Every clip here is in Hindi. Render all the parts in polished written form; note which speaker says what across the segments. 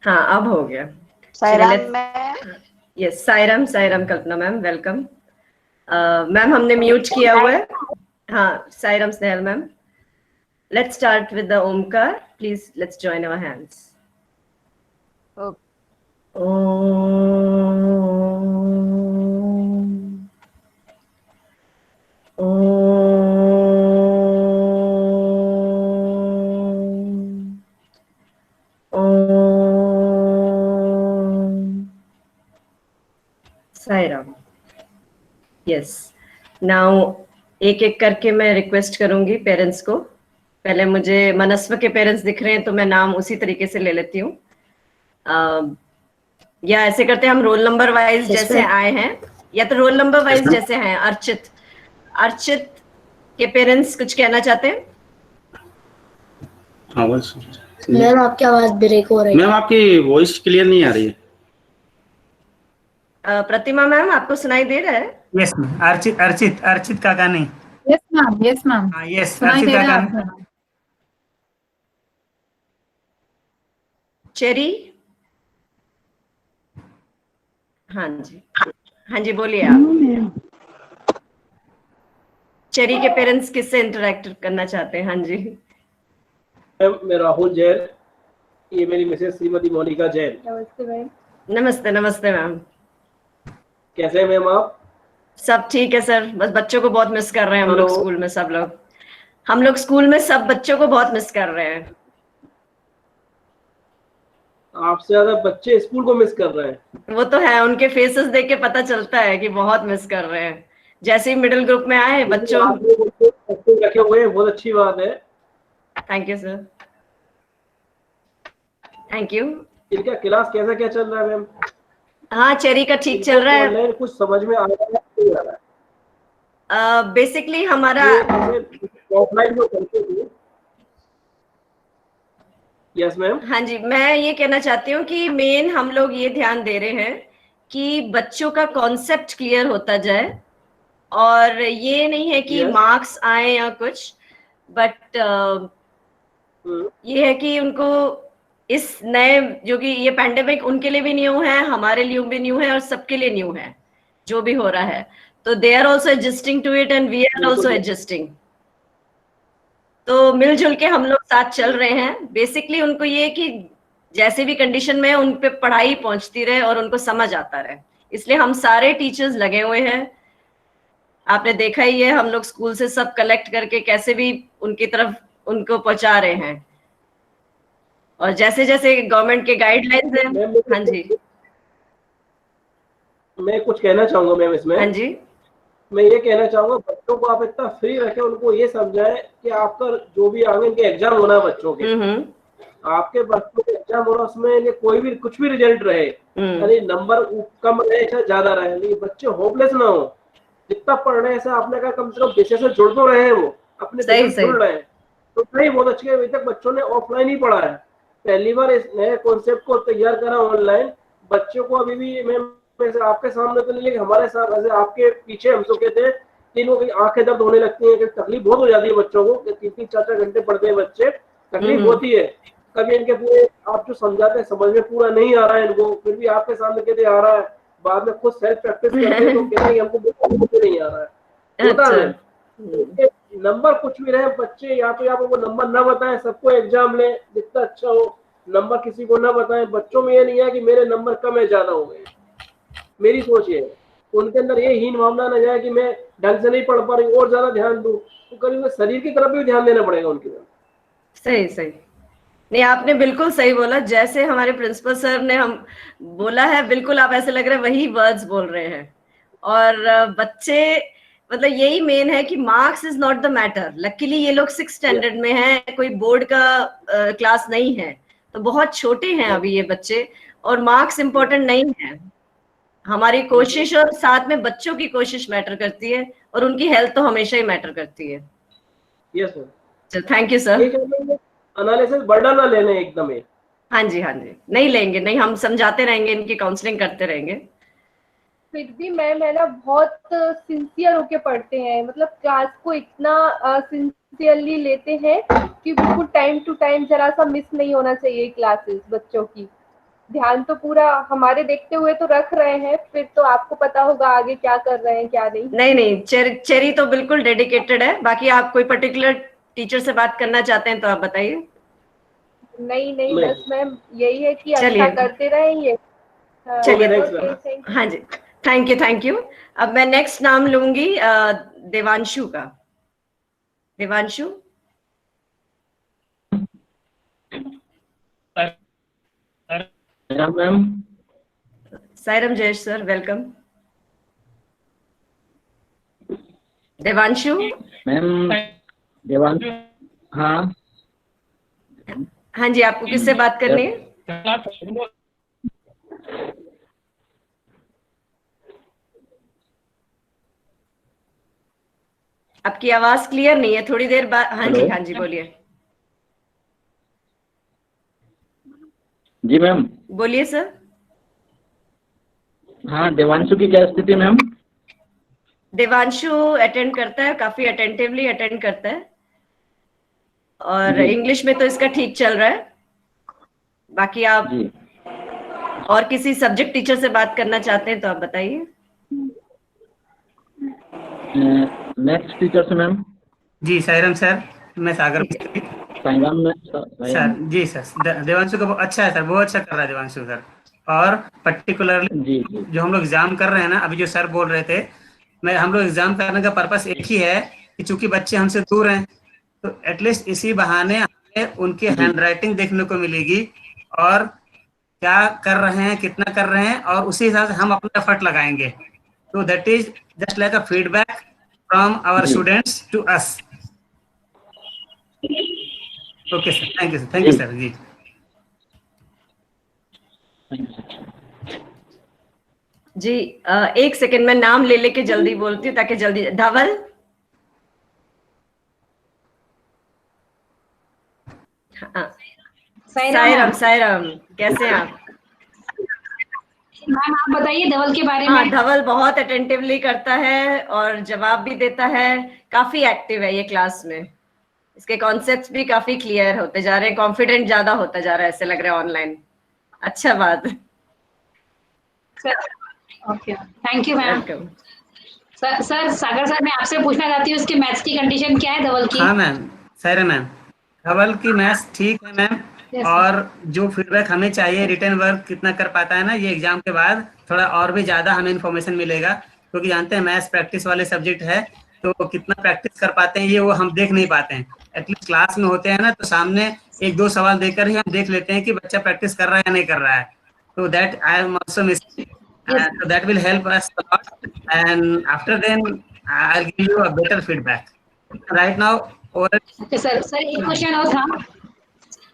Speaker 1: हाँ अब हो गया।
Speaker 2: सायराम
Speaker 1: चलिए,
Speaker 2: ma'am.
Speaker 1: Yes, Sairam Sairam Kalpana ma'am, welcome. Ma'am हमने म्यूट किया हुआ है। हाँ, Sairam Snehal ma'am. Let's start with the Omkar, please let's join our hands. Om. Om. Om. Sairam. Yes. Now एक एक करके मैं रिक्वेस्ट करूंगी पेरेंट्स को। पहले मुझे मनस्व के पेरेंट्स दिख रहे हैं तो मैं नाम उसी तरीके से ले लेती हूँ। या ऐसे करते हैं हम रोल नंबर वाइज जैसे आए हैं, या तो रोल नंबर वाइज जैसे हैं। अर्चित, अर्चित के पेरेंट्स कुछ कहना चाहते हैं?
Speaker 3: हाँ बस।
Speaker 4: मैम आपकी आवाज ब्रेक हो रही है।
Speaker 3: मैम आपकी वॉइस क्लियर नहीं आ रही है।
Speaker 1: प्रतिमा मैम आपको सुनाई दे रहा है?
Speaker 5: Yes ma'am. अर्चित अर्चित अर्चित काका नहीं।
Speaker 6: यस मैम, यस मैम,
Speaker 5: हाँ यस,
Speaker 6: सुनाई
Speaker 5: अर्चित
Speaker 6: दे रहा
Speaker 5: काका
Speaker 6: है
Speaker 5: नहीं।
Speaker 6: आपको?
Speaker 1: चेरी। हाँ जी, हाँ जी बोलिए आप। चेरी के पेरेंट्स किससे इंटरेक्ट करना चाहते हैं? हाँ जी
Speaker 7: मैम, मैं राहुल जैन, ये मेरी मिसेस श्रीमती मोनिका जैन।
Speaker 4: नमस्ते मैम।
Speaker 1: नमस्ते, नमस्ते मैम।
Speaker 7: कैसे हैं मैम आप?
Speaker 1: सब ठीक है सर, बस बच्चों को बहुत मिस कर रहे हैं हम लोग
Speaker 7: हेलो।
Speaker 1: स्कूल में। सब लोग, हम लोग स्कूल में सब बच्चों को बहुत मिस कर रहे हैं।
Speaker 7: आपसे ज्यादा बच्चे स्कूल को मिस कर रहे हैं।
Speaker 1: वो तो है, उनके फेसेस देख के पता चलता है कि बहुत मिस कर रहे हैं। जैसे ही मिडिल ग्रुप में आए बच्चों।
Speaker 7: आप लोग उनको एक्टिव रखे हुए हैं, बहुत अच्छी बात है।
Speaker 1: Thank you sir, thank you.
Speaker 7: इनका क्लास कैसा क्या चल रहा है मैम?
Speaker 1: हाँ, चेरी का ठीक चल रहा है।
Speaker 7: ऑनलाइन कुछ समझ में आ रहा है, नहीं आ रहा है?
Speaker 1: बेसिकली हमारा
Speaker 7: ऑफलाइन जो करते थे। Yes ma'am.
Speaker 1: हाँ जी, मैं ये कहना चाहती हूँ कि मेन हम लोग ये ध्यान दे रहे हैं कि बच्चों का कॉन्सेप्ट क्लियर होता जाए। और ये नहीं है कि
Speaker 7: Yes.
Speaker 1: मार्क्स आए या कुछ, बट ये है कि उनको इस नए, जो कि ये पैंडेमिक उनके लिए भी न्यू है, हमारे लिए भी न्यू है, और सबके लिए न्यू है जो भी हो रहा है। तो they are also adjusting to it and we are also adjusting. तो मिलजुल के हम लोग साथ चल रहे हैं। बेसिकली उनको ये कि जैसे भी कंडीशन में उन पे पढ़ाई पहुंचती रहे और उनको समझ आता रहे, इसलिए हम सारे टीचर्स लगे हुए हैं। आपने देखा ही है, हम लोग स्कूल से सब कलेक्ट करके कैसे भी उनकी तरफ उनको पहुंचा रहे हैं। और जैसे जैसे गवर्नमेंट के गाइडलाइंस हैं। हाँ जी,
Speaker 7: मैं कुछ कहना चाहूंगा मैम इसमें।
Speaker 1: हाँ जी,
Speaker 7: मैं ये कहना चाहूंगा, बच्चों को आप इतना फ्री रखें, उनको ये समझाएं कि आपका जो भी आगे इनके एग्जाम होना है बच्चों के, आपके बच्चों के एग्जाम होना, उसमें ये कोई भी कुछ भी रिजल्ट रहे, यानी नंबर कम रहे या ज्यादा रहे, लेकिन बच्चे होपलेस ना हो। जितना पढ़ रहे हैं, ऐसा आपने कहा, कम से कम विषय से जुड़ तो रहे हैं, वो अपने विषय से जुड़ रहे हैं। तो नहीं, बहुत अच्छी है। अभी तक बच्चों ने ऑफलाइन ही पढ़ा है, पहली बार इस नए कॉन्सेप्ट को तैयार करा ऑनलाइन। बच्चों को अभी भी मैं आपके सामने तो नहीं है, हमारे साथ ऐसे आपके पीछे हम चुके थे, तीनों की आंखें दर्द होने लगती हैं, तकलीफ बहुत हो जाती है बच्चों को। 3-3 4-4 घंटे पढ़ते हैं बच्चे, तकलीफ होती है। कभी इनके पूरे आप जो समझाते हैं समझ में पूरा नहीं आ रहा है इनको, फिर भी आपके सामने कहते आ रहा है, बाद में खुद सेल्फ प्रैक्टिस करते हैं तो कहते हैं हमको बिल्कुल नहीं आ रहा है। होता है नंबर कुछ भी रहे, बच्चे या तो आप वो नंबर ना बताएं, सबको एग्जाम ले जितना अच्छा हो, नंबर किसी को ना बताएं। बच्चों में ये नहीं है कि मेरे नंबर कम है ज्यादा हो गए, मेरी सोच ये है। उनके अंदर ये हीन भावना ना जाए कि मैं ढंग से नहीं पढ़ पा रही और ज्यादा ध्यान दूं, तो कभी शरीर की तरफ भी ध्यान देना पड़ेगा उनकी तरफ।
Speaker 1: सही सही। नहीं, आपने बिल्कुल सही बोला। जैसे हमारे प्रिंसिपल सर ने हम बोला है, बिल्कुल आप ऐसे लग रहे हैं वही वर्ड्स बोल रहे हैं। और बच्चे, मतलब यही मेन है कि marks is not the matter. Luckily ये लोग 6th स्टैंडर्ड में हैं, कोई बोर्ड का क्लास नहीं है, तो बहुत छोटे हैं अभी ये बच्चे, और मार्क्स इम्पोर्टेंट नहीं है। हमारी कोशिश और साथ में बच्चों की कोशिश मैटर करती है, और उनकी हेल्थ तो हमेशा ही मैटर करती है।
Speaker 7: Yes sir,
Speaker 1: thank you sir.
Speaker 7: Analysis burden ना लेने एकदम ही।
Speaker 1: हाँ जी, हाँ जी, नहीं लेंगे, नहीं, हम समझाते रहेंगे, इनकी काउंसलिंग करते रहेंगे।
Speaker 4: फिर भी मैम है ना, बहुत सिंसियर होके पढ़ते हैं, मतलब क्लास को इतना सिंसियरली लेते हैं कि बिल्कुल टाइम टू टाइम जरा सा मिस नहीं होना चाहिए क्लासेस बच्चों की। ध्यान तो पूरा हमारे देखते हुए तो रख रहे हैं, फिर तो आपको पता होगा आगे क्या कर रहे हैं क्या नहीं।
Speaker 1: नहीं नहीं, चेरी तो बिल्कुल डेडिकेटेड है। बाकी आप कोई पर्टिकुलर टीचर से बात करना चाहते हैं तो आप बताइए।
Speaker 4: नहीं नहीं,
Speaker 7: नहीं।
Speaker 4: बस मैम यही है कि अच्छा
Speaker 1: चलिए।
Speaker 4: करते रहेंगे।
Speaker 1: चलिए।
Speaker 7: thanks,
Speaker 4: thank you।
Speaker 1: हाँ जी, थैंक यू। अब मैं नेक्स्ट नाम लूंगी देवांशु का। Devanshu.
Speaker 2: Ma'am.
Speaker 1: Sairam Jayesh sir, welcome. Devanshu.
Speaker 2: Ma'am Devanshu. हाँ
Speaker 1: हाँ जी, आपको किससे बात करनी है? आपकी आवाज क्लियर नहीं है, थोड़ी देर बाद। हाँ जी, हाँ जी, बोलिए।
Speaker 2: जी मैम।
Speaker 1: बोलिए सर।
Speaker 2: हाँ, देवांशु की क्या स्थिति मैम?
Speaker 1: देवांशु अटेंड करता है, काफी अटेंटिवली अटेंड करता है, और
Speaker 2: जी।
Speaker 1: इंग्लिश में तो इसका ठीक चल रहा है। बाकी आप
Speaker 2: जी।
Speaker 1: और किसी सब्जेक्ट टीचर से बात करना चाहते हैं तो आप बताइए।
Speaker 2: नेक्स्ट टीचर से मैम।
Speaker 5: जी सायरम सर, मैं सागर मिस्त्री।
Speaker 2: साईराम में
Speaker 5: सर जी सर, देवांशु का अच्छा है सर, बहुत अच्छा कर रहा है देवांशु सर। और पर्टिकुलरली
Speaker 2: जी जी।
Speaker 5: जो हम लोग एग्जाम कर रहे हैं ना, अभी जो सर बोल रहे थे, हम लोग एग्जाम करने का पर्पस एक ही है कि चूंकि बच्चे हमसे दूर हैं, तो एटलीस्ट इसी बहाने हमें उनकी हैंड राइटिंग देखने को मिलेगी, और क्या कर रहे हैं, कितना कर रहे हैं, और उसी हिसाब से हम अपना एफर्ट लगाएंगे। तो that is just like a feedback from our
Speaker 2: जी।
Speaker 5: Students to us. Okay sir, thank you sir जी।
Speaker 1: जी, एक सेकंड में नाम ले लेके जल्दी बोलती हूँ ताकि जल्दी। धवल। हाँ, सायरम, कैसे हैं आप?
Speaker 6: मैम आप बताइए धवल के बारे
Speaker 1: हाँ,
Speaker 6: में।
Speaker 1: धवल बहुत अटेंटिवली करता है और जवाब भी देता है, काफी एक्टिव है ये क्लास में। इसके कॉन्सेप्ट्स भी काफी क्लियर होते जा रहे हैं, कॉन्फिडेंट ज्यादा होता जा रहा है, ऐसे लग रहा है ऑनलाइन। अच्छा बात।
Speaker 6: Okay, thank you ma'am.
Speaker 1: Welcome.
Speaker 6: Sir Sagar sir, मैं आपसे पूछना चाहती हूँ इसके मैथ्स की कंडीशन क्या है धवल की?
Speaker 5: हाँ मैम, सायरम मैम, धवल की मैथ्स ठीक है मैम।
Speaker 6: Yes,
Speaker 5: और जो फीडबैक हमें चाहिए, रिटर्न वर्क कितना कर पाता है ना, ये एग्जाम के बाद थोड़ा और भी ज्यादा हमें इन्फॉर्मेशन मिलेगा, क्योंकि जानते हैं मैथ्स प्रैक्टिस वाले सब्जेक्ट है, तो कितना प्रैक्टिस कर पाते हैं ये वो हम देख नहीं पाते हैं। एटलीस्ट क्लास में होते हैं ना, तो सामने एक दो सवाल देकर ही हम देख लेते हैं कि बच्चा प्रैक्टिस कर रहा है या नहीं कर रहा है। तो that I am also missing, so that will help us a lot, and after then I'll give you a better feedback. Right now
Speaker 6: okay sir एक क्वेश्चन और था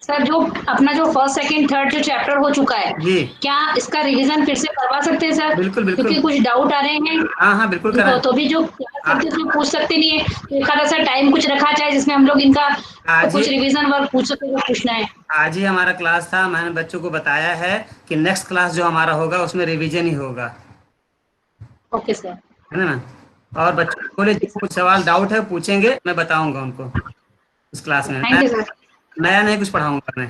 Speaker 6: सर, जो अपना जो फर्स्ट सेकंड थर्ड जो चैप्टर हो चुका है
Speaker 5: जी,
Speaker 6: क्या इसका रिवीजन फिर से करवा सकते हैं सर?
Speaker 5: बिल्कुल
Speaker 6: क्योंकि कुछ डाउट आ रहे हैं।
Speaker 5: हाँ बिल्कुल करा।
Speaker 6: तो भी जो क्लास करते हैं उसमें पूछ सकते नहीं है, तो एक आधा सा टाइम कुछ रखा जाए जिसमें हम लोग इनका कुछ रिवीजन वर्क पूछ सके, जो पूछना है।
Speaker 5: आज ही हमारा क्लास था, मैंने बच्चों को बताया है कि नेक्स्ट क्लास जो हमारा होगा उसमें रिवीजन ही होगा।
Speaker 6: Okay sir.
Speaker 5: है ना? और बच्चों को बोले कुछ सवाल डाउट है पूछेंगे, मैं बताऊंगा उनको उस क्लास में।
Speaker 6: Thank you sir.
Speaker 5: नया नहीं कुछ पढ़ाऊंगा मैं।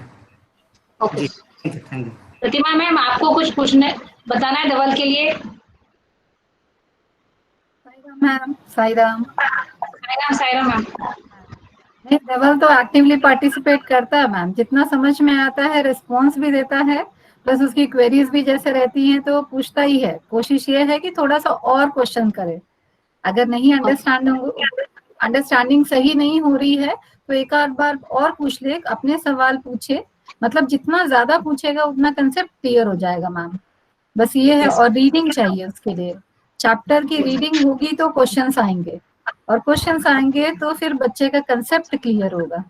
Speaker 6: ओके,
Speaker 5: जी थैंक यू।
Speaker 6: प्रतिमा मैम आपको कुछ पूछने बताना है धवल के लिए?
Speaker 8: मैम साईराम।
Speaker 6: सायरा मैम।
Speaker 8: नहीं, धवल तो एक्टिवली पार्टिसिपेट करता है मैम, जितना समझ में आता है रिस्पॉन्स भी देता है, प्लस उसकी क्वेरीज भी जैसे रहती हैं तो पूछता ही है। कोशिश ये है कि थोड़ा सा और क्वेश्चन करे, अगर नहीं अंडरस्टैंडिंग सही नहीं हो रही है तो एक आध बार और पूछ ले, अपने सवाल पूछे, मतलब जितना ज्यादा पूछेगा उतना कंसेप्ट क्लियर हो जाएगा मैम। बस ये है। और रीडिंग चाहिए उसके लिए, चैप्टर की रीडिंग होगी तो क्वेश्चंस आएंगे, और क्वेश्चंस आएंगे तो फिर बच्चे का कंसेप्ट क्लियर होगा।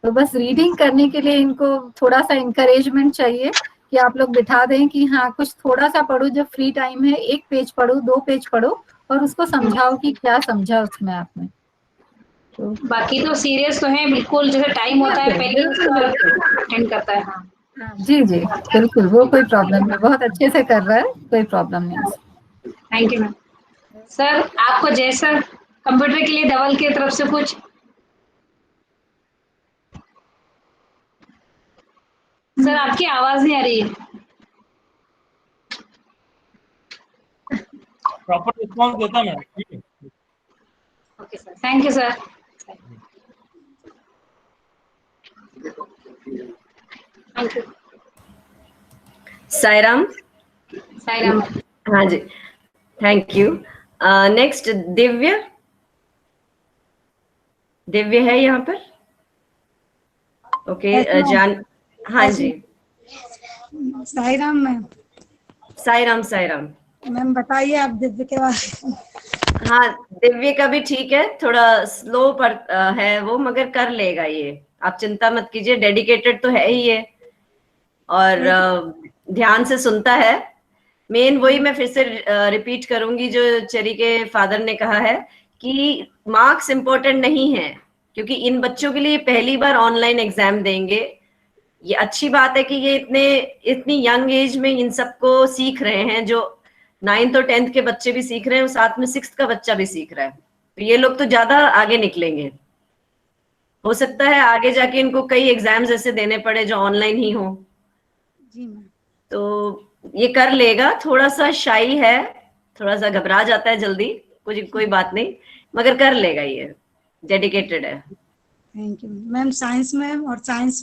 Speaker 8: तो बस रीडिंग करने के लिए इनको थोड़ा सा इंकरेजमेंट चाहिए कि आप लोग बिठा दें कि हाँ कुछ थोड़ा सा पढ़ो, जब फ्री टाइम है 1 पेज पढ़ो 2 पेज पढ़ो, और उसको समझाओ कि क्या समझा उसमें आपने। तो
Speaker 6: बाकी तो सीरियस तो है बिल्कुल, जैसे टाइम होता है पहले अटेंड करता है। हाँ
Speaker 8: जी बिल्कुल, वो कोई प्रॉब्लम नहीं, बहुत अच्छे से कर रहा है, कोई प्रॉब्लम नहीं।
Speaker 6: Thank you ma'am. सर आपको जैसा कंप्यूटर के लिए धवल की तरफ से कुछ? सर आपकी आवाज नहीं आ रही है।
Speaker 9: प्रॉपर रिस्पॉन्स देता मैम। ठीक है,
Speaker 6: okay sir, thank you sir. Thank you.
Speaker 1: Sairam.
Speaker 6: Sairam.
Speaker 1: हाँ जी, thank you. Next Divya. Divya है यहाँ पर? ओके, जान। हाँ जी,
Speaker 10: साईराम मैम।
Speaker 1: साईराम। साईराम
Speaker 10: मैम बताइए आप दिव्य के बारे में।
Speaker 1: हाँ, दिव्य का भी ठीक है, थोड़ा स्लो पर है वो, मगर कर लेगा ये, आप चिंता मत कीजिए। डेडिकेटेड तो है ही ये, और ध्यान से सुनता है। मेन वही मैं फिर से रिपीट करूंगी जो चेरी के फादर ने कहा है कि मार्क्स इंपॉर्टेंट नहीं है, क्योंकि इन बच्चों के लिए पहली बार ऑनलाइन एग्जाम देंगे। ये अच्छी बात है कि ये इतनी यंग एज में इन सबको सीख रहे हैं, जो 9th और 10th के बच्चे भी सीख रहे हैं, और साथ में 6th का बच्चा भी सीख रहा है। तो ये लोग तो ज्यादा आगे निकलेंगे। हो सकता है आगे जाके इनको कई एग्जाम्स ऐसे देने पड़े जो ऑनलाइन ही हो।
Speaker 10: जी मैम।
Speaker 1: तो ये कर लेगा। थोड़ा सा शाई है, थोड़ा सा घबरा जाता है जल्दी, कोई बात नहीं, मगर कर लेगा ये, डेडिकेटेड है।
Speaker 10: Thank you ma'am. Science ma'am और साइंस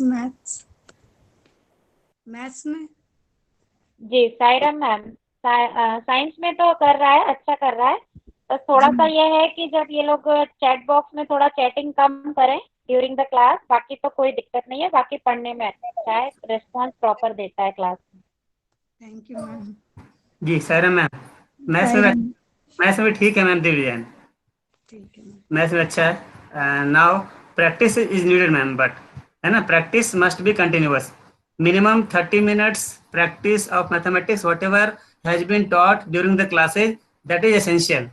Speaker 10: मैथ्स में?
Speaker 11: जी साईराम मैम, साइंस में तो कर रहा है, अच्छा कर रहा है। बस थोड़ा सा ये है कि जब ये लोग चैट बॉक्स में थोड़ा चैटिंग कम करें ड्यूरिंग द क्लास, बाकी तो कोई दिक्कत नहीं है। बाकी पढ़ने में अच्छा है, रिस्पॉन्स प्रॉपर देता है क्लास में।
Speaker 10: Thank you ma'am.
Speaker 5: जी साईराम मैम, मैथ्स में ठीक है मैम दिव्य।
Speaker 10: ठीक है,
Speaker 5: मैथ्स में अच्छा है। Now practice is needed ma'am, but है ना, practice must be continuous. Minimum 30 minutes practice of mathematics, whatever has been taught during the classes, that is essential.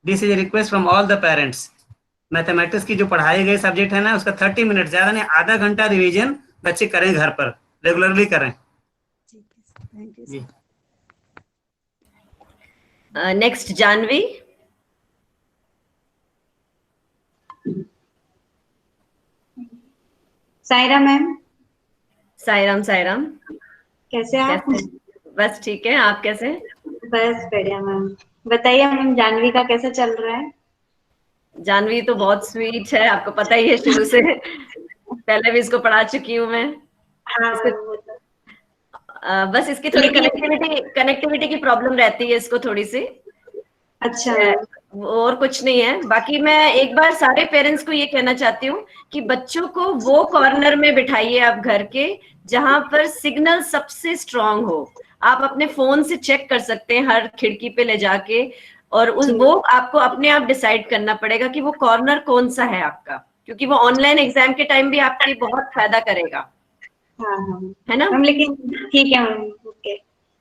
Speaker 5: This is a request from all the parents. Mathematics की जो पढ़ाई गई सब्जेक्ट है ना, उसका 30 मिनट, ज्यादा नहीं, आधा घंटा रिवीजन बच्चे करें, घर पर रेगुलरली करें।
Speaker 10: थैंक यू
Speaker 5: जी।
Speaker 1: नेक्स्ट जानवी।
Speaker 12: साईराम मैम।
Speaker 1: साईराम। साईराम
Speaker 12: कैसे आप?
Speaker 1: बस ठीक है, आप कैसे?
Speaker 12: बस बढ़िया मैम। बताइए मैम, जानवी का कैसा चल रहा है?
Speaker 1: जानवी तो बहुत स्वीट है, आपको पता ही है शुरू से। पहले भी इसको पढ़ा चुकी हूँ मैं।
Speaker 12: हाँ,
Speaker 1: बस इसकी थोड़ी कनेक्टिविटी की प्रॉब्लम रहती है इसको थोड़ी सी।
Speaker 12: अच्छा।
Speaker 1: और कुछ नहीं है। बाकी मैं एक बार सारे पेरेंट्स को ये कहना चाहती हूँ कि बच्चों को वो कॉर्नर में बिठाइए आप घर के, जहां पर सिग्नल सबसे स्ट्रांग हो। आप अपने फोन से चेक कर सकते हैं हर खिड़की पे ले जाके, और वो आपको अपने आप डिसाइड करना पड़ेगा कि वो कॉर्नर कौन सा है आपका, क्योंकि वो ऑनलाइन एग्जाम के टाइम भी आपके बहुत फायदा करेगा।
Speaker 12: हाँ,
Speaker 1: है ना
Speaker 12: मैम? लेकिन ठीक है मैम, ओके।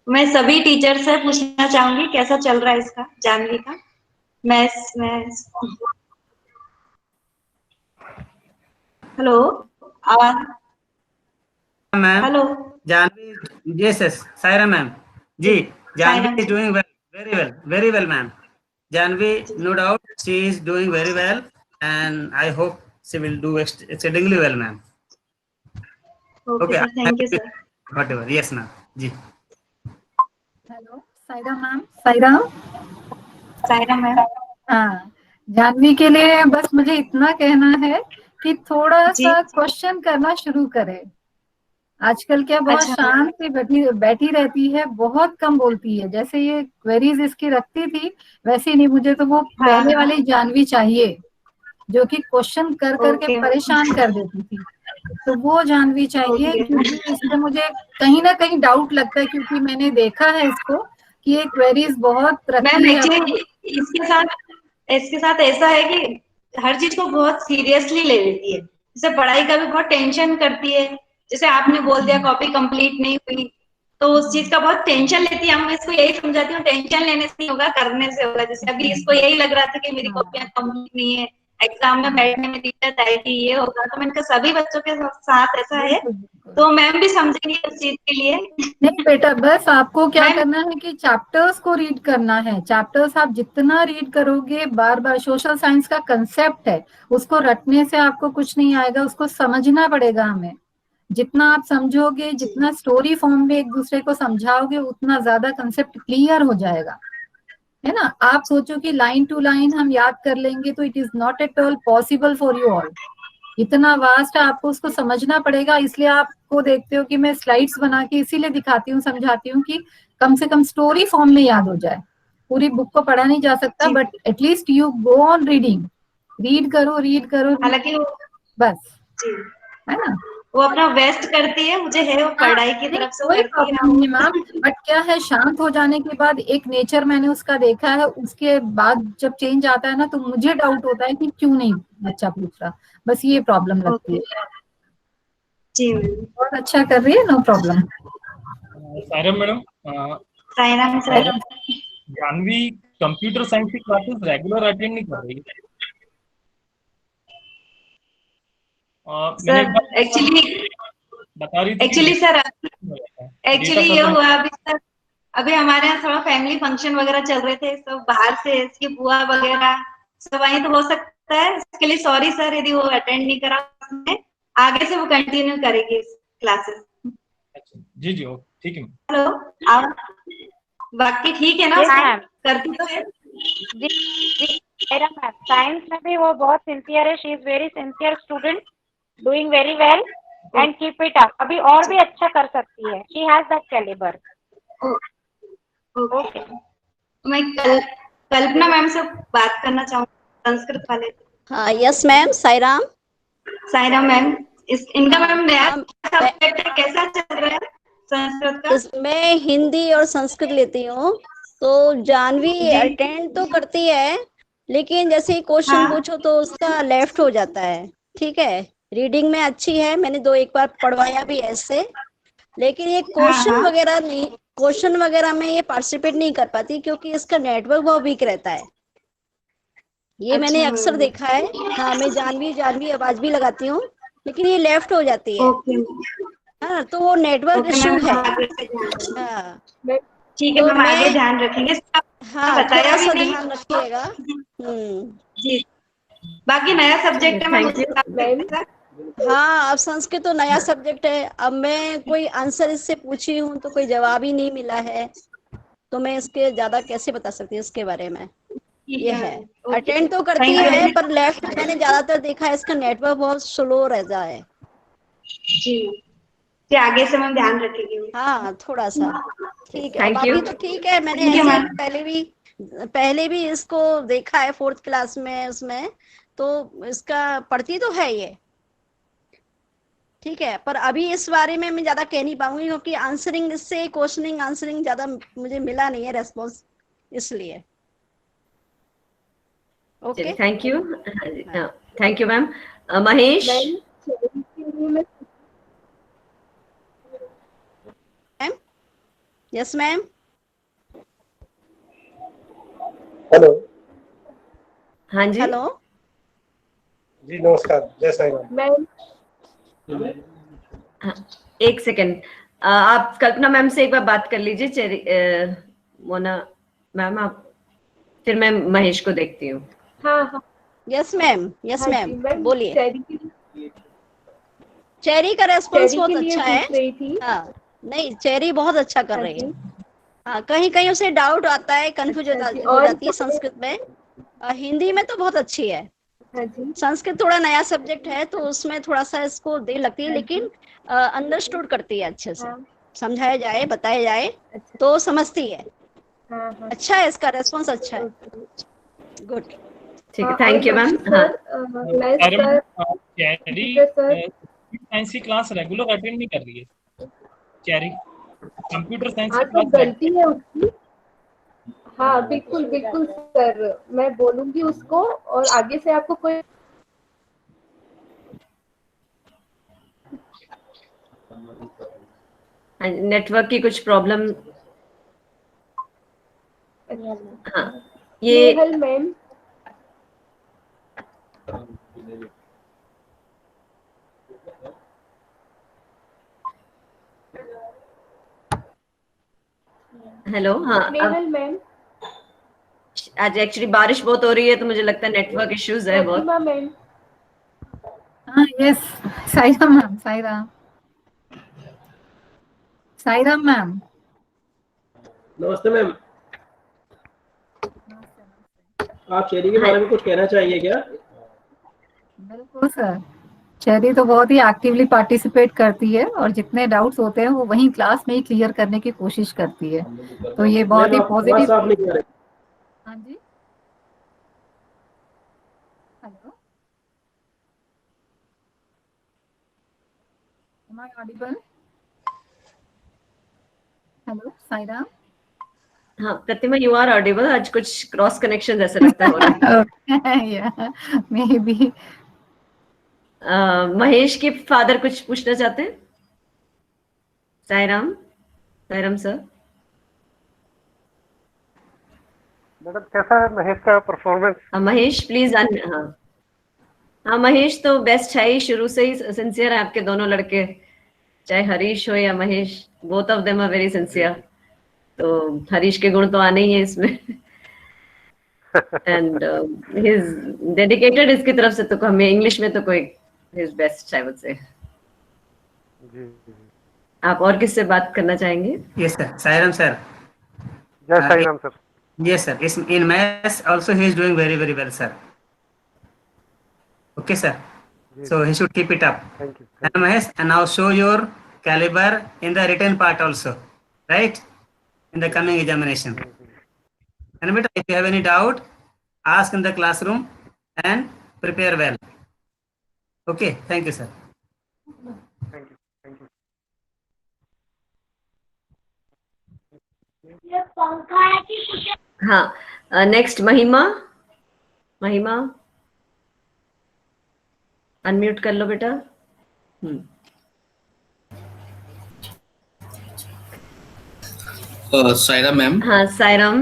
Speaker 12: मैं सभी टीचर से पूछना चाहूंगी कैसा चल रहा है इसका, जानवी का मैथ्स में। हेलो, आवाज?
Speaker 5: Ma'am
Speaker 12: hello
Speaker 5: Janvi. Yes yes Sairam ma'am. जी, Janvi is doing very well ma'am. Janvi, no doubt she is doing very well, and I hope she will do exceedingly well ma'am.
Speaker 12: Okay sir, thank you sir.
Speaker 5: Whatever, yes ma'am. जी।
Speaker 8: Hello Sairam ma'am. Sairam.
Speaker 12: Sairam ma'am.
Speaker 8: हाँ, जानवी के लिए बस मुझे इतना कहना है कि थोड़ा सा क्वेश्चन करना शुरू करे। आजकल क्या बहुत शांत से बैठी रहती है, बहुत कम बोलती है। जैसे ये क्वेरीज इसकी रखती थी वैसे नहीं, मुझे तो वो पहले वाली जानवी चाहिए जो कि क्वेश्चन कर करके परेशान कर देती थी। तो वो जानवी चाहिए, क्योंकि इससे मुझे कहीं ना कहीं डाउट लगता है, क्योंकि मैंने देखा है इसको कि ये क्वेरीज बहुत रखती है।
Speaker 12: इसके साथ ऐसा है कि हर चीज को बहुत सीरियसली ले लेती है। जैसे पढ़ाई का भी बहुत टेंशन करती है। जैसे आपने बोल दिया कॉपी कंप्लीट नहीं हुई, तो उस चीज का बहुत टेंशन लेती है। मैं इसको यही समझाती हूँ, टेंशन लेने से नहीं होगा, करने से होगा। जैसे अभी इसको यही लग रहा था कि मेरी कॉपियां कंप्लीट नहीं है, एग्जाम में बैठने में दिक्कत आएगी, ये होगा। तो मैंने कहा सभी बच्चों के साथ ऐसा है, तो मैम भी समझेंगी उस चीज के लिए।
Speaker 8: नहीं बेटा, बस आपको क्या करना है कि चैप्टर्स को रीड करना है। चैप्टर्स आप जितना रीड करोगे, बार बार, सोशल साइंस का कंसेप्ट है, उसको रटने से आपको कुछ नहीं आएगा, उसको समझना पड़ेगा हमें। जितना आप समझोगे, जितना स्टोरी फॉर्म में एक दूसरे को समझाओगे, उतना ज्यादा कंसेप्ट क्लियर हो जाएगा, है ना। आप सोचो कि लाइन टू लाइन हम याद कर लेंगे तो it is not at all possible for you all. इतना वास्ट है, आपको उसको समझना पड़ेगा। इसलिए आपको देखते हो कि मैं स्लाइड्स बना के इसीलिए दिखाती हूँ, समझाती हूँ कि कम से कम स्टोरी फॉर्म में याद हो जाए। पूरी बुक को पढ़ा नहीं जा सकता, but at least you go on reading, read करो
Speaker 12: हालांकि
Speaker 8: बस, है ना।
Speaker 12: वो अपना बेस्ट करती है, मुझे है वो पढ़ाई की तरफ से
Speaker 8: कोई
Speaker 12: करती है
Speaker 8: प्रॉब्लम नहीं मैम, बट क्या है, शांत हो जाने के बाद एक नेचर मैंने उसका देखा है, उसके बाद जब चेंज आता है ना तो मुझे डाउट होता है कि क्यों नहीं बच्चा पूछ रहा। बस ये प्रॉब्लम लगती है।
Speaker 12: जी
Speaker 8: बहुत अच्छा कर रही है, no problem.
Speaker 9: Sairam madam,
Speaker 12: Sairam sir,
Speaker 9: Janvi computer science की क्लासेस रेगुलर अटेंड नहीं कर रही है।
Speaker 12: सर एक्चुअली
Speaker 9: बता रही थी
Speaker 12: एक्चुअली ये हुआ अभी सर, अभी हमारे यहाँ थोड़ा फैमिली फंक्शन वगैरह चल रहे थे, सब बाहर से इसकी बुआ वगैरह सब आई, तो हो सकता है इसके लिए सॉरी सर यदि वो अटेंड नहीं करा। आगे से वो कंटिन्यू करेगी क्लासेस।
Speaker 9: अच्छा जी जी ठीक है।
Speaker 12: हेलो, आप बाकी ठीक है ना? करती तो है
Speaker 11: जी जी मैम, साइंस में भी वो बहुत सिंसियर है, she is very sincere student, doing very well and keep it up. अभी और भी अच्छा कर सकती है, she has that calibre.
Speaker 12: Okay, मैं कल्पना मैम से बात करना चाहूँगी, संस्कृत वाले।
Speaker 13: हाँ yes ma'am, Sairam.
Speaker 12: Sairam ma'am, इनका मैम नया सब्जेक्ट है, कैसा चल रहा है संस्कृत का?
Speaker 13: मैं हिंदी और संस्कृत लेती हूँ, तो जानवी अटेंड तो करती है, लेकिन जैसे ही क्वेश्चन पूछो तो उसका लेफ्ट हो जाता है। ठीक है, रीडिंग में अच्छी है, मैंने एक बार पढ़वाया भी ऐसे, लेकिन ये क्वेश्चन वगैरह नहीं, क्वेश्चन वगैरह में ये पार्टिसिपेट नहीं कर पाती क्योंकि इसका नेटवर्क बहुत वीक रहता है। ये मैंने अक्सर देखा है। हाँ, मैं जानवी आवाज भी लगाती हूँ, लेकिन ये लेफ्ट हो जाती है। हाँ, तो वो नेटवर्क इशू है। हाँ
Speaker 12: ठीक है, हम आगे ध्यान रखेंगे।
Speaker 13: हाँ,
Speaker 12: बताया भी नहीं,
Speaker 13: ध्यान रखिएगा।
Speaker 12: जी, बाकी नया सब्जेक्ट है मैम।
Speaker 13: हाँ, अब संस्कृत तो नया सब्जेक्ट है। अब मैं कोई आंसर इससे पूछी हूँ तो कोई जवाब ही नहीं मिला है, तो मैं इसके ज्यादा कैसे बता सकती हूँ इसके बारे में। ये है, अटेंड तो करती है पर लेफ्ट मैंने ज्यादातर देखा है, इसका नेटवर्क बहुत स्लो रहता है।
Speaker 12: जी, आगे से मैं ध्यान रखेंगे।
Speaker 13: हाँ, थोड़ा सा ठीक है।
Speaker 1: Thank you.
Speaker 13: बाकी तो ठीक है, मैंने ऐसे पहले भी इसको देखा है 4th क्लास में, उसमें तो इसका पढ़ती तो है ये, ठीक है। पर अभी इस बारे में मैं ज्यादा कह नहीं पाऊंगी क्योंकि आंसरिंग इससे क्वेश्चनिंग आंसरिंग ज्यादा मुझे मिला नहीं है रेस्पॉन्स, इसलिए। Okay,
Speaker 1: thank you. Thank you ma'am. Mahesh.
Speaker 13: Yes ma'am.
Speaker 14: Hello.
Speaker 1: हाँ जी।
Speaker 13: हेलो
Speaker 14: जी नमस्कार, जय साईं राम।
Speaker 1: एक सेकेंड, आप कल्पना मैम से एक बार बात कर लीजिए। मोना मैम, आप, फिर मैं महेश को देखती हूँ।
Speaker 4: हाँ।
Speaker 13: यस मैम, यस मैम, बोलिए। चेरी का रेस्पॉन्स बहुत अच्छा है। हाँ, नहीं, चेरी बहुत अच्छा कर रही है। हाँ, कहीं कहीं उसे डाउट आता है, कंफ्यूज हो जाती है संस्कृत में। हिंदी में तो बहुत अच्छी है। संस्कृत थोड़ा नया सब्जेक्ट है तो उसमें थोड़ा सा इसको देर लगती है, लेकिन अंडरस्टूड करती है अच्छे से। समझाया जाए, बताया जाए तो समझती है। अच्छा है, इसका रेस्पॉन्स अच्छा है। गुड,
Speaker 1: ठीक है, thank you ma'am.
Speaker 9: Cherry science की क्लास रेगुलर अटेंड नहीं कर रही है। चेरी कंप्यूटर साइंस की क्लास
Speaker 4: गलती है उसकी। हाँ, बिल्कुल बिल्कुल सर, मैं बोलूंगी उसको, और आगे से आपको कोई
Speaker 1: नेटवर्क की कुछ प्रॉब्लम। हाँ, ये
Speaker 4: मैम।
Speaker 1: हेलो। हाँ,
Speaker 4: मैम।
Speaker 1: आज एक्चुअली बारिश बहुत हो रही है तो मुझे लगता है नेटवर्क इश्यूज है बहुत।
Speaker 4: मैम।
Speaker 8: हाँ yes, Sairam ma'am, Sairam. Sairam ma'am.
Speaker 7: नमस्ते मैम। आप चेरी के बारे में कुछ कहना चाहेंगे क्या?
Speaker 8: बिल्कुल सर, चेरी तो बहुत ही एक्टिवली पार्टिसिपेट करती है और जितने डाउट्स होते हैं वो वहीं क्लास में ही क्लियर करने की कोशिश करती है, तो ये बहुत ही पॉजिटिव। हाँ जी, hello, am I audible? Hello Saira.
Speaker 1: हाँ प्रतिमा, यू आर ऑडिबल। आज कुछ क्रॉस कनेक्शन जैसे लगता है हो रहा है।
Speaker 8: May be.
Speaker 1: महेश के फादर कुछ पूछना चाहते हैं? साईराम, साईराम सर।
Speaker 14: मैडम कैसा है महेश का परफॉर्मेंस?
Speaker 1: महेश प्लीज। हाँ महेश तो बेस्ट है ही, शुरू से ही सिंसियर है आपके दोनों लड़के, चाहे हरीश हो या Mahesh, both of them are very sincere. तो हरीश के गुण तो आने ही है इसमें। एंड ही इज डेडिकेटेड इसकी तरफ से, तो हमें इंग्लिश में तो कोई his best I would say. आप और किससे बात करना चाहेंगे?
Speaker 5: Yes sir, Sairam sir.
Speaker 14: Jai Sairam sir.
Speaker 5: Yes, sir. In maths also he is doing very very well, sir. Okay, sir. So he should keep it up.
Speaker 14: Thank you.
Speaker 5: And Mahesh, and now show your caliber in the written part also, right? In the coming examination. And beta, if you have any doubt, ask in the classroom and prepare well. Okay, thank you, sir.
Speaker 14: Thank you. Thank you.
Speaker 1: हाँ, नेक्स्ट महिमा। महिमा अनम्यूट कर लो बेटा।
Speaker 15: सायरा मैम।
Speaker 1: हाँ सायराम।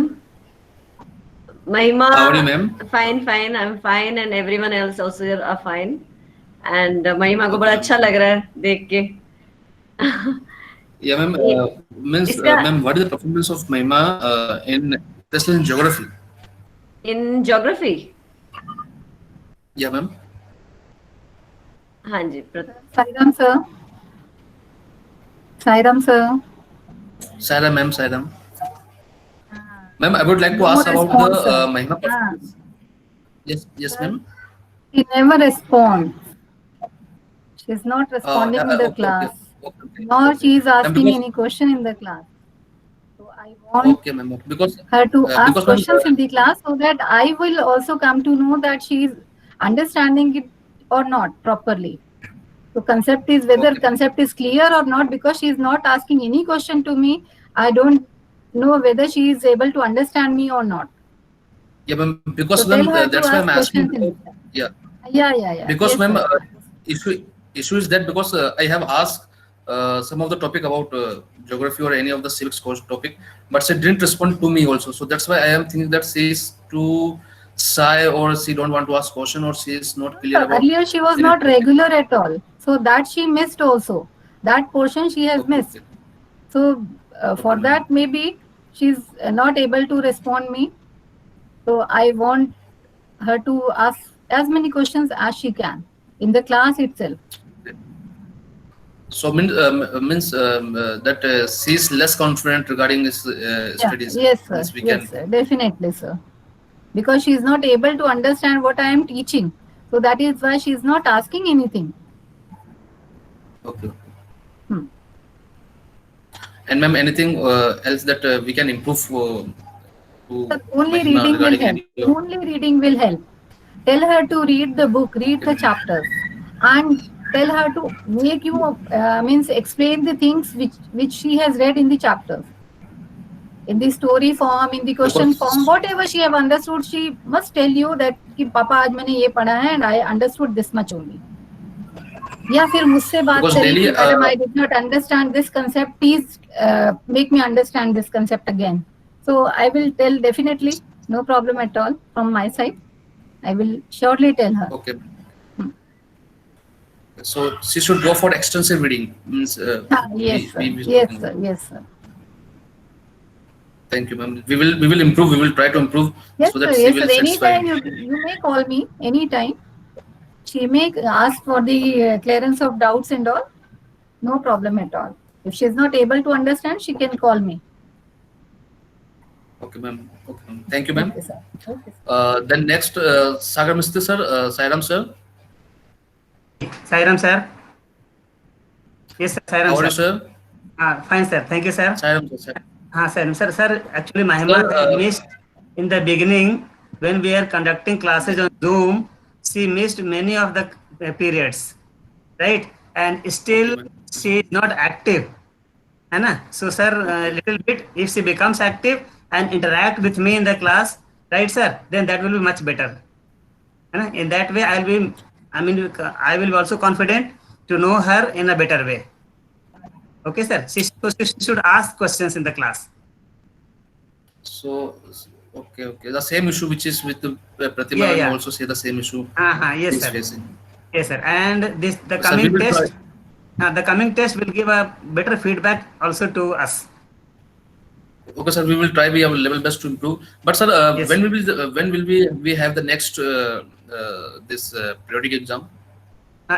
Speaker 1: महिमा,
Speaker 15: how are you ma'am?
Speaker 1: Fine, fine, I'm fine and everyone else also are fine. And महिमा को बड़ा अच्छा लग रहा है देख के।
Speaker 15: Yeah, ma'am. Ma'am, what is the performance of Mahima especially in geography?
Speaker 1: In geography?
Speaker 15: Yeah, ma'am.
Speaker 1: हाँ जी।
Speaker 8: Sairam sir. Sairam sir.
Speaker 15: Saira ma'am, Saira. Ma'am, I would like to ask about the Mahima performance. Yes, yes, ma'am.
Speaker 8: She never responds. She's not responding in the class. Okay. Nor she is asking any question in the class. So I want
Speaker 15: because
Speaker 8: her to ask questions in the class so that I will also come to know that she is understanding it or not properly. So concept is whether concept is clear or not, because she is not asking any question to me. I don't know whether she is able to understand me or not.
Speaker 15: Yeah, ma'am. Because so ma'am, that's why I'm asking.
Speaker 8: Yeah.
Speaker 15: Because
Speaker 8: yes,
Speaker 15: ma'am, issue is that because I have asked some of the topic about geography or any of the civics course topic, but she didn't respond to me also. So that's why I am thinking that she is too shy, or she don't want to ask question, or she is not clear about.
Speaker 8: Earlier she was not regular at all, so that she missed also. That portion she has missed. So for that maybe she's not able to respond me. So I want her to ask as many questions as she can in the class itself.
Speaker 15: So means that she is less confident regarding this studies.
Speaker 8: Yes, sir. Yes, sir. Definitely, sir. Because she is not able to understand what I am teaching, so that is why she is not asking anything.
Speaker 15: Okay. And ma'am, anything else that we can improve?
Speaker 8: Only reading will help. Only reading will help. Tell her to read the book, read the chapters, and tell her to make you explain the things which she has read in the chapters, in the story form, in the question form, whatever she have understood. She must tell you that कि पापा आज मैंने ये पढ़ा है and I understood this much only. या फिर मुझसे बात करेगी, madam I did not understand this concept, please make me understand this concept again. So I will tell definitely, no problem at all from my side. I will surely tell her.
Speaker 15: Okay. So she should go for extensive reading. Means,
Speaker 8: yes, sir. Yes, sir. Yes, sir.
Speaker 15: Thank you, ma'am. We will improve. We will try to improve.
Speaker 8: Yes,
Speaker 15: so that
Speaker 8: sir.
Speaker 15: she
Speaker 8: Yes,
Speaker 15: will
Speaker 8: sir. Anytime you may call me. Anytime. She may ask for the clearance of doubts and all. No problem at all. If she is not able to understand, she can call me.
Speaker 15: Okay, ma'am. Okay, ma'am. Thank you, ma'am.
Speaker 8: Okay, sir. Okay,
Speaker 15: Then next, Sagar Mistry sir, Sairam sir.
Speaker 5: Sairam sir. Yes, sir. Sairam
Speaker 15: How are you,
Speaker 5: sir?
Speaker 15: sir?
Speaker 5: Fine, sir. Thank you, sir.
Speaker 15: Sairam sir.
Speaker 5: Sairam sir. Sir, actually, Mahima missed in the beginning when we are conducting classes on Zoom. She missed many of the periods, right? And still she is not active. है ना? So, sir, little bit if she becomes active and interact with me in the class, right, sir? Then that will be much better. है ना? In that way, I will be also confident to know her in a better way. Okay, sir. She should ask questions in the class.
Speaker 15: So, okay. The same issue which is with the Pratima,
Speaker 5: Yeah.
Speaker 15: also say the same issue.
Speaker 5: Yes, sir.
Speaker 15: Facing.
Speaker 5: Yes, sir. And the
Speaker 15: Sir, we will try.
Speaker 5: the coming test will give a better feedback also to us.
Speaker 15: Okay, sir. We will try our level best to improve. But sir,
Speaker 5: Yes.
Speaker 15: when will we have the next this periodic exam?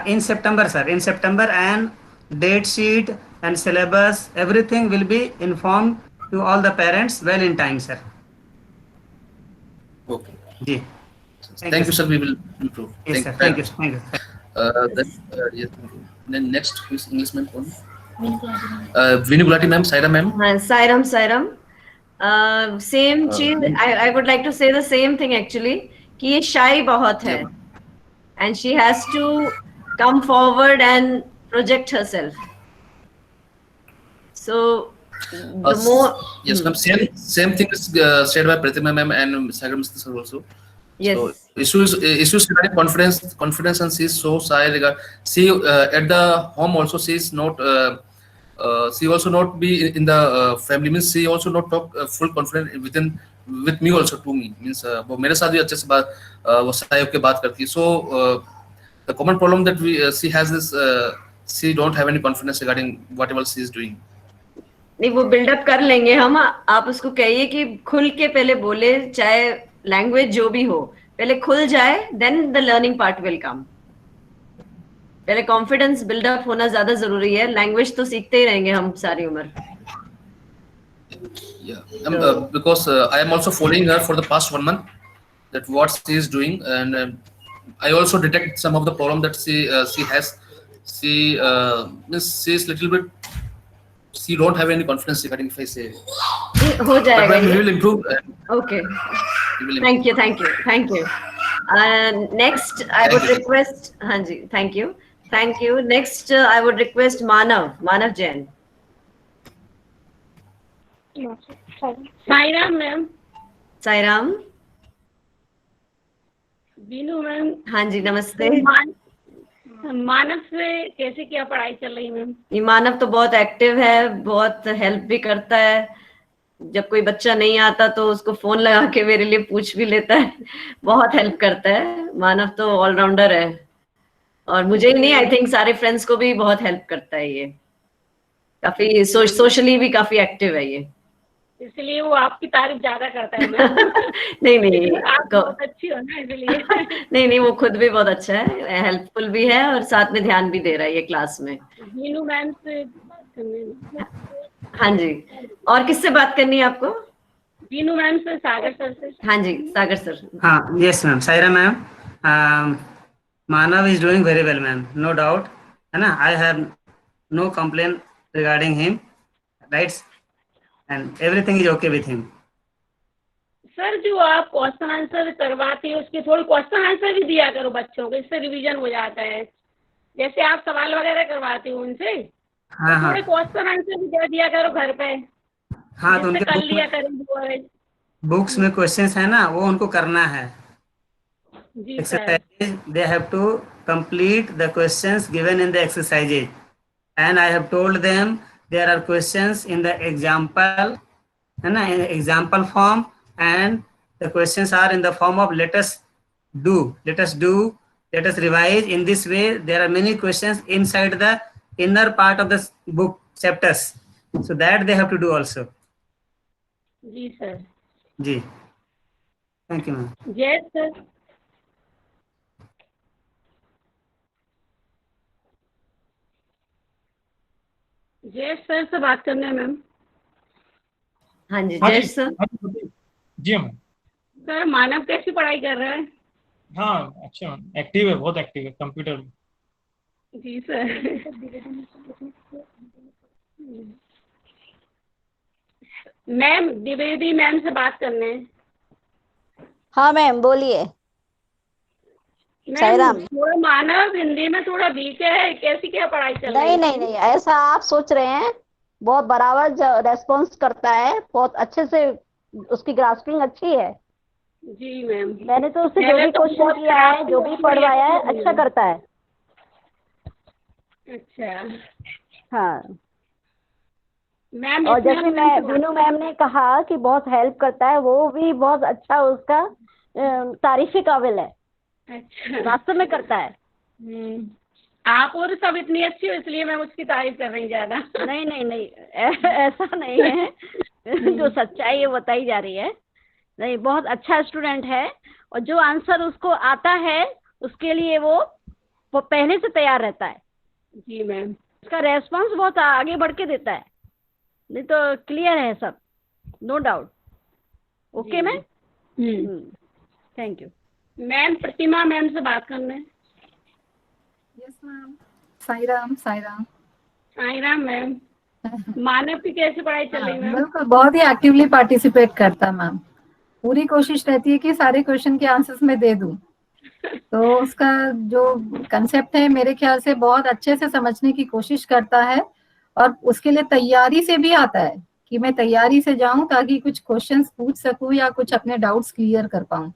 Speaker 5: In September, sir. In September, and date sheet and syllabus, everything will be informed to all the parents well in time, sir.
Speaker 15: Okay.
Speaker 5: Ji.
Speaker 15: Thank you, sir. We will improve.
Speaker 5: Yes, sir. Thank you.
Speaker 15: Then next is English ma'am. Vinu Gulati ma'am, Saira ma'am.
Speaker 1: Sairam. Same चीज. I would like to say the same thing actually. कि ये shy बहुत है, and she has to come forward and project herself. So the more.
Speaker 15: Yes, ma'am. Same thing is said by Pratima ma'am and Sagar Mistry sir also.
Speaker 1: Yes.
Speaker 15: So issues regarding confidence, and she is so shy. She at the home also she is not. She also not be in the family, means she also not talk full confidence with me also, to me means वो मेरे साथ भी अच्छे से बात वो सही होके बात करती है. So the common problem that she has is she don't have any confidence regarding whatever she is doing.
Speaker 1: नहीं, वो बिल्डअप कर लेंगे हम. आप उसको कहिए कि खुल के पहले बोले, चाहे लैंग्वेज जो भी हो, पहले खुल जाए, then the learning part will come. पहले कॉन्फिडेंस बिल्डअप होना ज्यादा जरूरी है. लैंग्वेज तो सीखते ही रहेंगे हम सारी उम्र.
Speaker 15: Because I am also following her for the past 1 month, that what she is doing, and I also detect some of the problem that she has. She is little bit. She don't have any confidence regarding if I say.
Speaker 1: हो जाएगा.
Speaker 15: But we will improve.
Speaker 1: Okay. Thank you. Next, I would request. हाँ जी. Thank you. Next, I would request Manav Jain.
Speaker 6: Sairam ma'am.
Speaker 1: Sairam.
Speaker 6: Binu ma'am.
Speaker 1: हाँ जी, नमस्ते.
Speaker 6: मानव से कैसे क्या पढ़ाई चल रही मैम?
Speaker 1: ये मानव तो बहुत एक्टिव है, बहुत हेल्प भी करता है. जब कोई बच्चा नहीं आता तो उसको फोन लगा के मेरे लिए पूछ भी लेता है. बहुत हेल्प करता है. मानव तो ऑलराउंडर है, और मुझे ही नहीं, आई थिंक सारे फ्रेंड्स को भी बहुत हेल्प करता है. ये काफी सोशली भी काफी एक्टिव है ये.
Speaker 6: इसलिए वो आपकी तारीफ ज्यादा करता है मैम.
Speaker 1: नहीं
Speaker 6: आप बहुत अच्छी हो ना, इसलिए.
Speaker 1: नहीं, वो खुद भी बहुत अच्छा है, हेल्पफुल भी है, और साथ में ध्यान भी दे रहा है ये क्लास में.
Speaker 6: बीनू मैम से
Speaker 1: हाँ जी. और किससे बात करनी है आपको?
Speaker 6: बीनू मैम से, सागर सर से.
Speaker 1: हाँ जी, सागर सर.
Speaker 5: हाँ, yes ma'am. Saira ma'am, Manav is doing very well, ma'am. No doubt. है ना? I have no complaint regarding him, right? And everything is okay with him.
Speaker 6: Sir, जो आप क्वेश्चन आंसर करवाते हो, उसके थोड़े क्वेश्चन आंसर भी दिया करो बच्चों को, इससे रिवीजन हो जाता है. जैसे आप सवाल वगैरह करवाते हो उनसे, थोड़े क्वेश्चन आंसर भी दिया करो घर पे.
Speaker 5: हाँ, तो उनके
Speaker 6: कर लिया करें.
Speaker 5: बुक्स में क्वेश्चंस है ना, वो उनको करना है.
Speaker 6: Exercises,
Speaker 5: they have to complete the questions given in the exercises, and I have told them there are questions in the example, in example form, and the questions are in the form of let us do, let us revise. In this way, there are many questions inside the inner part of the book chapters, so that they have to do also.
Speaker 6: जी सर.
Speaker 5: जी. Thank you, ma'am.
Speaker 6: Yes sir. Jayesh sir से बात करना है मैम.
Speaker 1: हाँ जी, जयेश सर.
Speaker 9: जी मैम।
Speaker 6: सर मानव कैसी पढ़ाई कर रहा है?
Speaker 9: हाँ अच्छा मैम, एक्टिव है, बहुत एक्टिव है कंप्यूटर में।
Speaker 6: जी सर। मैम द्विवेदी मैम से बात करने हैं।
Speaker 13: हाँ मैम बोलिए।
Speaker 6: मैम
Speaker 13: साईराम।
Speaker 6: थोड़ा मानव हिंदी में थोड़ा वीक है, कैसी क्या पढ़ाई चल रही
Speaker 13: नहीं
Speaker 6: है?
Speaker 13: नहीं नहीं, ऐसा आप सोच रहे हैं। बहुत बराबर रेस्पॉन्स करता है, बहुत अच्छे से, उसकी ग्रास्पिंग अच्छी है।
Speaker 6: जी मैम।
Speaker 13: मैंने तो उससे जो
Speaker 6: मैंने
Speaker 13: भी
Speaker 6: तो
Speaker 13: क्वेश्चन
Speaker 6: बहुत
Speaker 13: किया है, जो भी पढ़वाया है,
Speaker 6: अच्छी
Speaker 13: अच्छा करता है।
Speaker 6: अच्छा
Speaker 13: हाँ।
Speaker 6: मैम
Speaker 13: और
Speaker 6: इसमें
Speaker 13: जैसे मैं बीनू मैम ने कहा कि बहुत हेल्प करता है, वो भी बहुत अच्छा, उसका तारीफ के काबिल है।
Speaker 6: अच्छा
Speaker 13: वास्तव में करता है।
Speaker 6: आप और सब इतनी अच्छी हो इसलिए मैं उसकी तारीफ कर रही ज्यादा।
Speaker 13: नहीं नहीं नहीं, ऐसा नहीं है। जो सच्चाई है बताई जा रही है। नहीं, बहुत अच्छा स्टूडेंट है, और जो आंसर उसको आता है उसके लिए वो पहले से तैयार रहता है।
Speaker 6: जी मैम।
Speaker 13: उसका रेस्पॉन्स बहुत आगे बढ़ के देता है, नहीं तो क्लियर है सब, no doubt. Okay ma'am. Thank you
Speaker 6: ma'am. Pratima ma'am से बात करना है।
Speaker 8: Yes ma'am. Sairam Sairam.
Speaker 6: Sairam ma'am. Manav की कैसी पढ़ाई चल रही है मैम?
Speaker 8: बिल्कुल, बहुत ही एक्टिवली पार्टिसिपेट करता मैम। पूरी कोशिश रहती है कि सारे क्वेश्चन के आंसर्स मैं दे दूं। तो उसका जो कंसेप्ट है मेरे ख्याल से बहुत अच्छे से समझने की कोशिश करता है, और उसके लिए तैयारी से भी आता है कि मैं तैयारी से जाऊं ताकि कुछ क्वेश्चंस पूछ सकूं या कुछ अपने डाउट्स क्लियर कर पाऊं।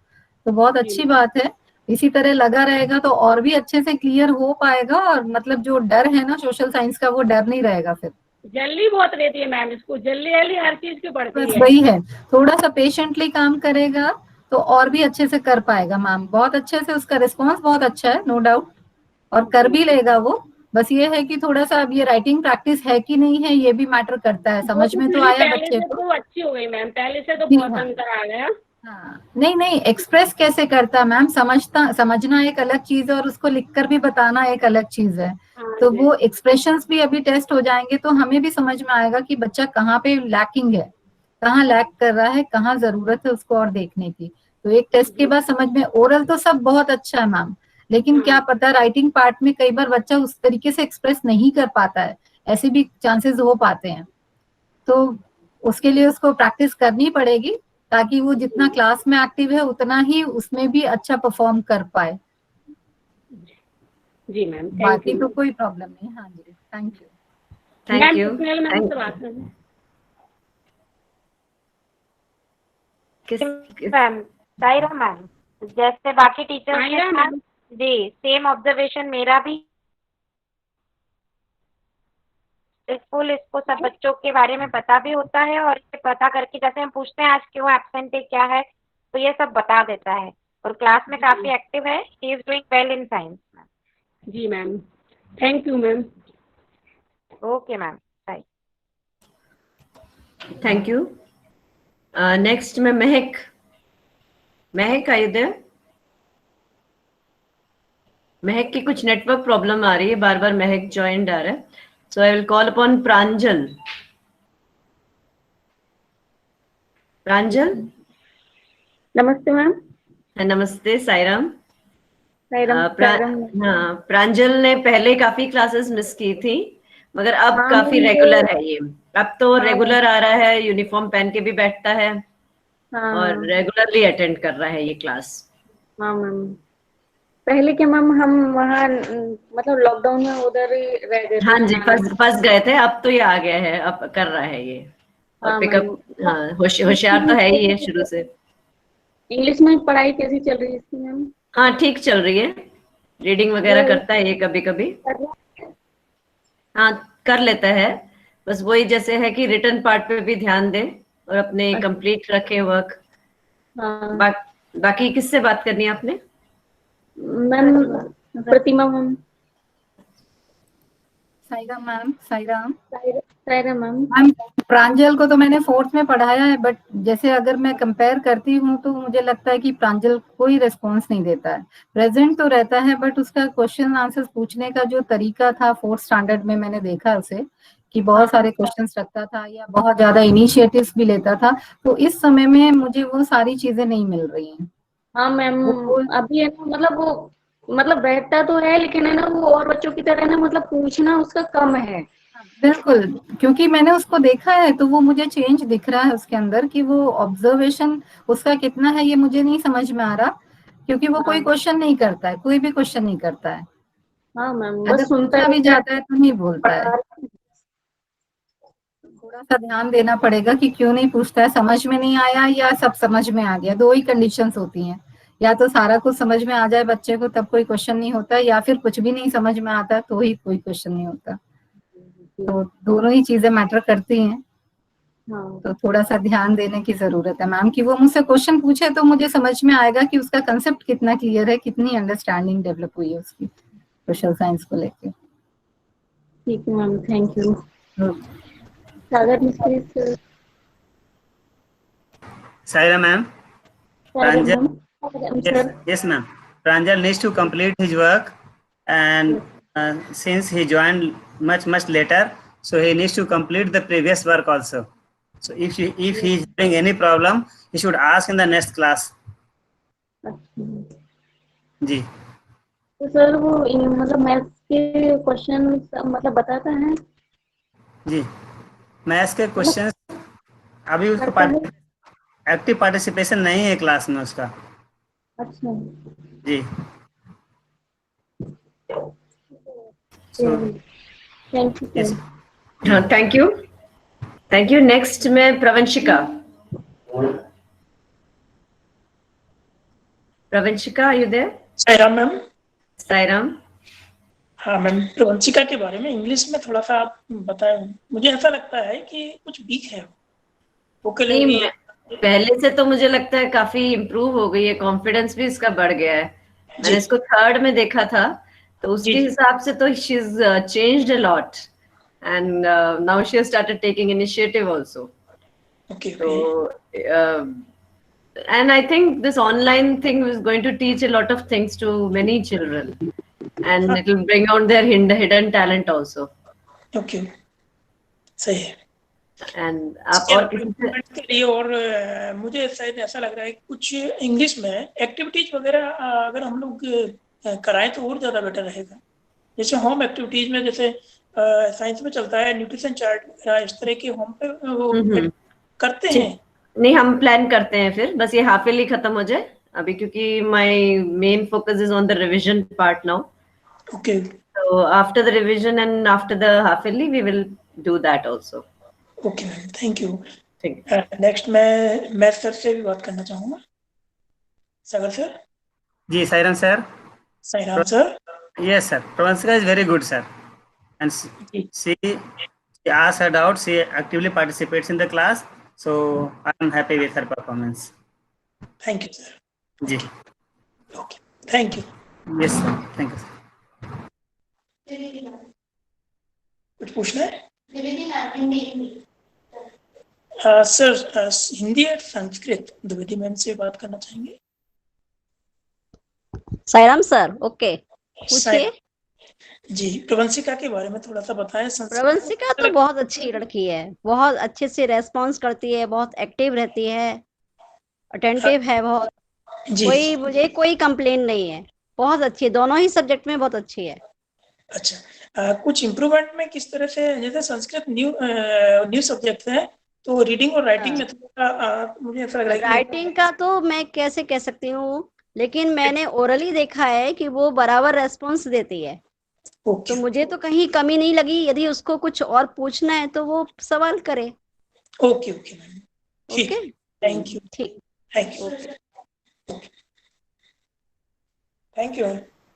Speaker 8: तो बहुत अच्छी बात है। इसी तरह लगा रहेगा तो और भी अच्छे से क्लियर हो पाएगा, और मतलब जो डर है ना सोशल साइंस का, वो डर नहीं रहेगा फिर।
Speaker 6: जल्दी बहुत रहती है मैम, इसको जल्दी हर चीज की पड़ती
Speaker 8: बस
Speaker 6: है।
Speaker 8: वही है, थोड़ा सा पेशेंटली काम करेगा तो और भी अच्छे से कर पाएगा मैम। बहुत अच्छे से, उसका रिस्पांस बहुत अच्छा है, नो डाउट, और कर भी लेगा वो। बस ये है कि थोड़ा सा अब ये राइटिंग प्रैक्टिस है कि नहीं है, ये भी मैटर करता है। समझ में तो आया बच्चे को,
Speaker 6: तो अच्छी हो गई मैम, पहले से तो
Speaker 8: जी
Speaker 6: बहुत
Speaker 8: हाँ।
Speaker 6: अंतर आ गया।
Speaker 8: नहीं नहीं, एक्सप्रेस कैसे करता है मैम, समझना एक अलग चीज है और उसको लिखकर भी बताना एक अलग चीज है। तो वो एक्सप्रेशंस भी अभी टेस्ट हो जाएंगे तो हमें भी समझ में आएगा कि बच्चा कहाँ पे लैकिंग है, कहाँ लैक कर रहा है, कहाँ जरूरत है उसको और देखने की। तो एक टेस्ट के बाद समझ में, ओरल तो सब बहुत अच्छा है मैम, लेकिन क्या पता राइटिंग पार्ट में कई बार बच्चा उस तरीके से एक्सप्रेस नहीं कर पाता है, ऐसे भी चांसेस हो पाते हैं। तो उसके लिए उसको प्रैक्टिस करनी पड़ेगी ताकि वो जितना क्लास में एक्टिव है उतना ही उसमें भी अच्छा परफॉर्म कर पाए।
Speaker 6: जी मैम।
Speaker 8: बाकी तो कोई प्रॉब्लम नहीं। हाँ जी, thank you.
Speaker 1: Thank you.
Speaker 6: Ma'am से बात करना
Speaker 11: मैम। साईराम मैम, जैसे बाकी टीचर्स के साथ जी सेम ऑब्जर्वेशन मेरा भी। स्कूल इसको सब बच्चों के बारे में पता भी होता है, और ये पता करके जैसे हम पूछते हैं आज क्यों एब्सेंट है क्या है, तो ये सब बता देता है, और क्लास में काफी एक्टिव है। He is doing well in science.
Speaker 6: जी ma'am. Thank you ma'am.
Speaker 11: Okay ma'am, bye.
Speaker 1: Thank you. Next में महक। महक आर यू देयर? महक की कुछ नेटवर्क प्रॉब्लम आ रही है, बार बार महक ज्वाइंड आ रहा है। सो आई विल कॉल अपॉन प्रांजल। प्रांजल।
Speaker 16: नमस्ते मैम।
Speaker 1: नमस्ते। साईराम।
Speaker 16: साईराम।
Speaker 1: हाँ, प्रांजल ने पहले काफी क्लासेस मिस की थी, मगर अब
Speaker 16: हाँ,
Speaker 1: काफी
Speaker 16: मुझे-
Speaker 1: रेगुलर है ये। अब तो
Speaker 16: हाँ,
Speaker 1: रेगुलर आ रहा है, यूनिफॉर्म पहन के भी बैठता है,
Speaker 16: हाँ,
Speaker 1: और रेगुलरली अटेंड कर रहा है ये क्लास।
Speaker 16: हाँ मैम। पहले के मैम हम वहाँ मतलब लॉकडाउन में उधर ही रह गए थे।
Speaker 1: हाँ जी, फंस गए थे, अब तो ये आ गया है, अब कर रहा है ये, और
Speaker 16: हाँ,
Speaker 1: पिकअप। हाँ, होशियार तो है ही है शुरू से।
Speaker 16: इंग्लिश में पढ़ाई कैसी चल रही है इसकी मैम?
Speaker 1: हाँ, ठीक चल रही है। रीडिंग वगैरह करता है ये कभी कभी। हाँ, कर लेता है। बस वही जैसे है कि रिटर्न पार्ट पे भी ध्यान दे और अपने कंप्लीट रखे वर्क।
Speaker 16: हाँ।
Speaker 1: बाकी किससे बात करनी है आपने?
Speaker 16: Ma'am Pratima ma'am.
Speaker 8: Sairam ma'am. Sairam.
Speaker 16: Sairam ma'am.
Speaker 8: Ma'am Pranjal को तो मैंने 4th में पढ़ाया है, बट जैसे अगर मैं कंपेयर करती हूँ तो मुझे लगता है कि प्रांजल कोई रिस्पॉन्स नहीं देता है। प्रेजेंट तो रहता है, बट उसका क्वेश्चन आंसर्स पूछने का जो तरीका था 4th स्टैंडर्ड में मैंने देखा उसे कि बहुत सारे क्वेश्चंस रखता था या बहुत ज्यादा इनिशिएटिव्स भी लेता था, तो इस समय में मुझे वो सारी चीजें नहीं मिल रही हैं।
Speaker 16: हाँ मैम, अभी है ना मतलब वो मतलब बैठता तो है लेकिन है ना वो और बच्चों की तरह ना मतलब पूछना उसका कम है।
Speaker 8: बिल्कुल, क्योंकि मैंने उसको देखा है तो वो मुझे चेंज दिख रहा है उसके अंदर कि वो ऑब्जर्वेशन उसका कितना है ये मुझे नहीं समझ में आ रहा, क्योंकि वो कोई क्वेश्चन नहीं करता है, कोई भी क्वेश्चन नहीं करता है।
Speaker 16: हाँ मैम,
Speaker 8: अगर
Speaker 16: बस सुनता
Speaker 8: पूछा भी जाता है तो नहीं बोलता है। थोड़ा सा ध्यान देना पड़ेगा कि क्यों नहीं पूछता है, समझ में नहीं आया या सब समझ में आ गया। दो ही कंडीशंस होती हैं, या तो सारा कुछ समझ में आ जाए बच्चे को तब कोई क्वेश्चन नहीं होता, या फिर कुछ भी नहीं समझ में आता तो ही कोई क्वेश्चन नहीं होता। तो दोनों ही चीजें मैटर करती हैं। तो थोड़ा सा ध्यान देने की जरूरत है मैम कि वो मुझसे क्वेश्चन पूछे तो मुझे समझ में आएगा कि उसका कंसेप्ट कितना क्लियर है, कितनी अंडरस्टैंडिंग डेवलप हुई है उसकी सोशल साइंस को लेके।
Speaker 16: ठीक है ma'am, thank you. Sagar Mistry sir.
Speaker 5: Saira ma'am, Pranjal,
Speaker 16: sir.
Speaker 5: yes ma'am. Pranjal needs to complete his work, and since he joined much later, so he needs to complete the previous work also. So if he is having any problem, he should ask in the next class. जी।
Speaker 16: तो सर वो मतलब मैथ्स के क्वेश्चन मतलब बताता है?
Speaker 5: जी, मैथ्स के क्वेश्चन अभी उसको एक्टिव पार्टिसिपेशन नहीं है क्लास में उसका।
Speaker 16: अच्छा
Speaker 5: जी।
Speaker 1: Thank you, thank you. Next में Pravanshika. Pravanshika, are you there?
Speaker 17: Sairam ma'am.
Speaker 1: Sairam.
Speaker 17: हाँ मैम, प्रवंशिका के बारे में इंग्लिश में थोड़ा सा आप बताएं। मुझे ऐसा लगता है कि कुछ वीक है वो।
Speaker 1: पहले से तो मुझे लगता है काफी इम्प्रूव हो गई है, कॉन्फिडेंस भी इसका बढ़ गया है। मैंने इसको थर्ड में देखा था तो उसके हिसाब से तो she is changed a lot and now she has started taking initiative also. तो and I think this online thing is going to teach a lot of things to many children and it will bring out their hidden talent also.
Speaker 17: Okay, सही है।
Speaker 1: And आप और
Speaker 17: के लिए और मुझे शायद ऐसा लग रहा है कुछ इंग्लिश में एक्टिविटीज वगैरह अगर हम लोग कराएं तो और ज्यादा बेटर रहेगा। जैसे होम एक्टिविटीज में जैसे साइंस में चलता है न्यूट्रिशन चार्ट वगैरह, इस तरह के होम पे वो करते हैं।
Speaker 1: नहीं, हम प्लान करते हैं फिर, बस ये हाफ ईयरली खत्म हो जाए अभी, क्योंकि my main focus is on the revision part now.
Speaker 17: Okay,
Speaker 1: so after the revision and after the half yearly we will do that also.
Speaker 17: Okay ma'am, thank you. Next मैं मैथ सर से भी बात करना चाहूंगा। सागर सर।
Speaker 5: जी Sairam sir.
Speaker 17: Sairam sir.
Speaker 5: Yes sir, Pravanshika is very good sir, and she asks her doubts, she actively participates in the class, so I am happy with her performance.
Speaker 17: Thank you sir.
Speaker 5: जी।
Speaker 17: Okay, thank you.
Speaker 5: Yes sir, thank you sir.
Speaker 17: कुछ पूछना है? सर हिंदी और संस्कृत द्विवेदी मैम से बात करना चाहेंगे।
Speaker 13: साईराम सर। ओके, पूछिए।
Speaker 17: जी, प्रवंशिका के बारे में थोड़ा सा बताएं।
Speaker 13: प्रवंशिका तो बहुत अच्छी लड़की है, बहुत अच्छे से रेस्पॉन्स करती है, बहुत एक्टिव रहती है, अटेंटिव है बहुत। कोई मुझे कोई कंप्लेन नहीं है, बहुत अच्छी है, दोनों ही सब्जेक्ट में बहुत अच्छी है।
Speaker 17: अच्छा, कुछ इम्प्रूवमेंट में किस तरह से, जैसे संस्कृत न्यू सब्जेक्ट है तो रीडिंग और राइटिंग में थोड़ा मुझे ऐसा लग रहा है।
Speaker 13: राइटिंग का तो मैं कैसे कह सकती हूँ, लेकिन मैंने ओरली देखा है कि वो बराबर रेस्पॉन्स देती है। तो मुझे तो कहीं कमी नहीं लगी। यदि उसको कुछ और पूछना है तो वो सवाल करे।
Speaker 17: ओके ओके मैम, ठीक, थैंक यू।
Speaker 13: ठीक,
Speaker 17: थैंक यू, थैंक यू।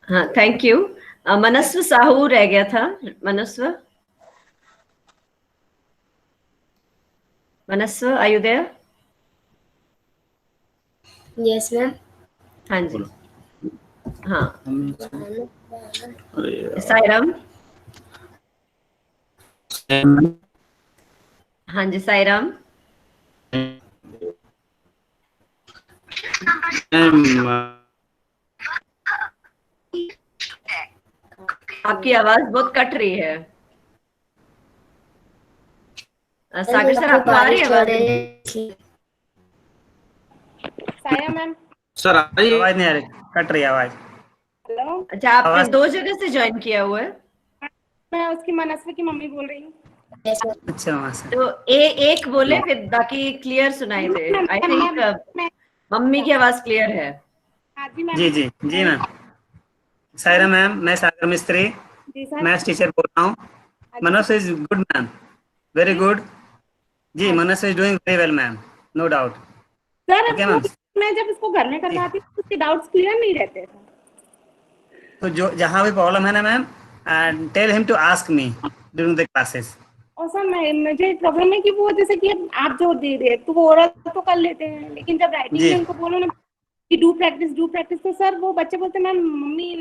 Speaker 1: हाँ, थैंक यू। मनस्व साहू रह गया था। Manasv, are you there?
Speaker 18: Yes ma'am.
Speaker 1: हाँ जी। हाँ, साईराम। हाँ जी साईराम। आपकी आवाज बहुत कट रही है। सागर सर आपको आ रही है आवाज?
Speaker 6: साया मैम
Speaker 3: सर
Speaker 5: आवाज नहीं आ रही, कट रही है आवाज।
Speaker 6: हेलो।
Speaker 1: अच्छा, आपने 2 जगह से ज्वाइन किया हुआ है?
Speaker 6: मैं उसकी मनस्वी की मम्मी बोल रही हूँ।
Speaker 5: अच्छा वहाँ से।
Speaker 1: तो एक बोले फिर बाकी क्लियर सुनाई दे। आई थिंक मम्मी की आवाज क्लियर है।
Speaker 5: जी जी जी मैम। सायरा मैम, मैं सागर मिस्त्री मैथ्स टीचर बोल रहा हूँ। Manas is good ma'am, very good. जी Manas is doing very well ma'am, no doubt.
Speaker 6: Sir
Speaker 5: okay ma'am.
Speaker 6: मैं जब इसको घर में करवाती हूँ उसके डाउट्स क्लियर नहीं रहते सर।
Speaker 5: तो जो जहाँ भी प्रॉब्लम है ना ma'am, tell him to ask me during the classes.
Speaker 6: और सर मुझे प्रॉब्लम है कि वो जैसे कि आप जो दे रहे तो वो ओरल तो कर लेते हैं, लेकिन जब राइटिंग में उनको बोलो ना कि डू प्रैक्टिस तो सर वो बच्चे बोलते मैम मम्मी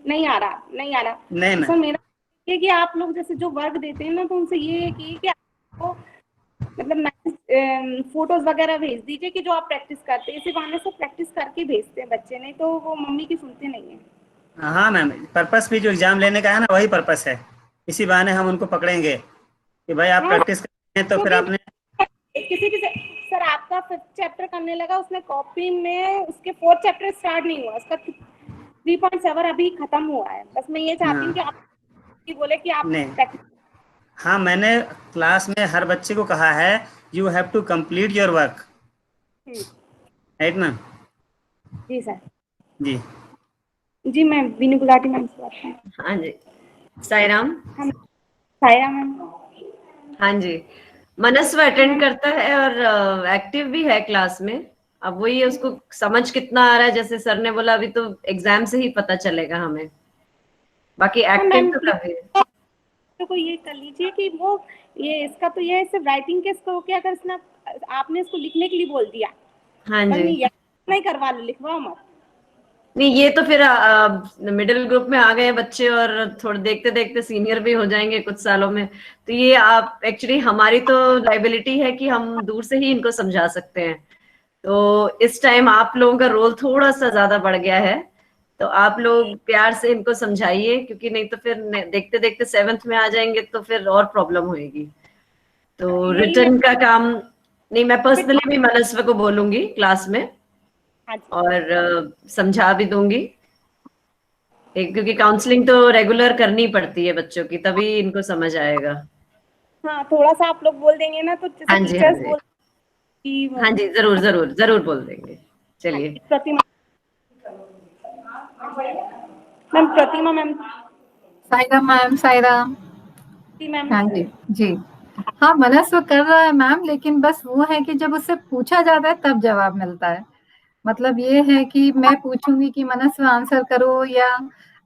Speaker 6: नहीं आ रहा।
Speaker 5: नहीं
Speaker 6: सर मेरा ये कि आप लोग जैसे जो वर्क देते हैं ना तो उनसे ये है कि आपको मतलब फोटोज वगैरह भेज दीजिए कि जो आप प्रैक्टिस करते हैं, इसी बहाने से प्रैक्टिस करके भेजते हैं बच्चे, नहीं तो वो मम्मी की सुनते नहीं है।
Speaker 5: हाँ मैम, पर्पस भी जो एग्जाम लेने का है ना वही पर्पस है। इसी बहाने हम उनको पकड़ेंगे कि भाई आप प्रैक्टिस करते हैं तो फिर आपने
Speaker 6: किसी सर आपका 5th चैप्टर करने लगा, उसने कॉपी में उसके 4th चैप्टर स्टार्ट नहीं हुआ, उसका 3.7 अभी खत्म हुआ है। बस मैं ये चाहती हूँ कि आप बोले कि आप
Speaker 5: नहीं। हाँ मैंने क्लास में हर बच्चे को कहा है you have to complete your work, right ma'am?
Speaker 6: जी सर।
Speaker 5: जी
Speaker 6: मैं बीनू गुलाटी मैम से बात कर रही हूँ।
Speaker 1: हाँ जी। सायराम।
Speaker 6: साया मैम।
Speaker 1: हाँ जी। मनस्व अटेंड करता है और एक्टिव भी है क्लास में। अब वही है उसको समझ कितना आ रहा है, जैसे सर ने बोला अभी तो एग्जाम से ही पता चलेगा हमें, बाकी एक्टिव तो काफी है।
Speaker 6: तो ये कर लीजिए कि वो ये इसका तो ये सिर्फ राइटिंग के इसको क्या कर इसने आपने इसको लिखने के लिए बोल दिया।
Speaker 1: हाँ जी।
Speaker 6: नहीं करवा लो, लिखवाओ मत।
Speaker 1: नहीं ये तो फिर मिडिल ग्रुप में आ गए बच्चे और थोड़े देखते देखते सीनियर भी हो जाएंगे कुछ सालों में, तो ये आप एक्चुअली हमारी तो लाइबिलिटी है कि हम दूर से ही इनको समझा सकते हैं। तो इस टाइम आप लोगों का रोल थोड़ा सा ज्यादा बढ़ गया है, तो आप लोग प्यार से इनको समझाइए, क्योंकि नहीं तो फिर देखते देखते 7th में आ जाएंगे तो फिर और प्रॉब्लम होएगी। तो रिटर्न का काम नहीं, मैं पर्सनली भी मनस्व को बोलूंगी क्लास में और समझा भी दूंगी, क्योंकि काउंसलिंग तो रेगुलर करनी पड़ती है बच्चों की, तभी इनको समझ आएगा।
Speaker 6: हाँ थोड़ा सा आप लोग बोल देंगे ना तो
Speaker 1: हाँ जी हाँ जी जरूर बोल देंगे। चलिए
Speaker 6: प्रतिमा मैम।
Speaker 8: सायरा हाँ जी। हाँ मनस्व कर रहा है मैम, लेकिन बस वो है कि जब उससे पूछा जाता है तब जवाब मिलता है। मतलब ये है कि मैं पूछूंगी कि मनस्व आंसर करो, या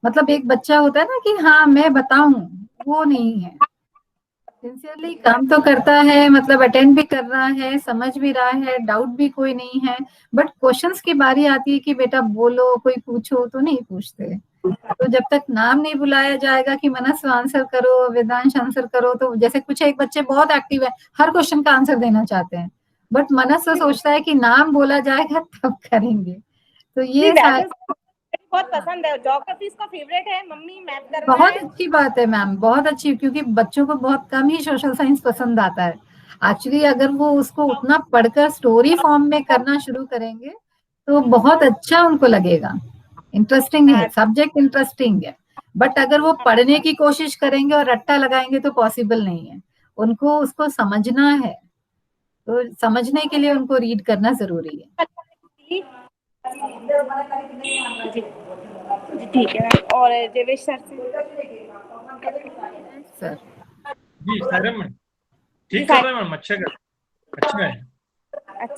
Speaker 8: मतलब एक बच्चा होता है ना कि हाँ मैं बताऊं, वो नहीं है। सिंसियरली काम तो करता है, मतलब अटेंड भी कर रहा है, समझ भी रहा है, डाउट भी कोई नहीं है, बट क्वेश्चंस की बारी आती है कि बेटा बोलो, कोई पूछो तो नहीं पूछते। तो जब तक नाम नहीं बुलाया जाएगा कि मनस्व आंसर करो, वेदांश आंसर करो, तो जैसे कुछ एक बच्चे बहुत एक्टिव है, हर क्वेश्चन का आंसर देना चाहते हैं, बट मनस्व सोचता है कि नाम बोला जाएगा तब करेंगे। तो ये
Speaker 6: बहुत पसंद है, ज्योग्राफी इसका फेवरेट है, मम्मी मैथ कर
Speaker 8: बहुत अच्छी बात है मैम, बहुत अच्छी, क्योंकि बच्चों को बहुत कम ही सोशल साइंस पसंद आता है। एक्चुअली अगर वो उसको उतना पढ़कर स्टोरी फॉर्म में करना शुरू करेंगे तो बहुत अच्छा उनको लगेगा। इंटरेस्टिंग है सब्जेक्ट, इंटरेस्टिंग है, बट अगर वो पढ़ने की कोशिश करेंगे और रट्टा लगाएंगे तो पॉसिबल नहीं है। उनको उसको समझना है, तो समझने के लिए उनको रीड करना जरूरी है।
Speaker 6: ठीक है। और देवेश सर
Speaker 9: जी सायरा मैम ठीक कर रहे हैं मैम, अच्छा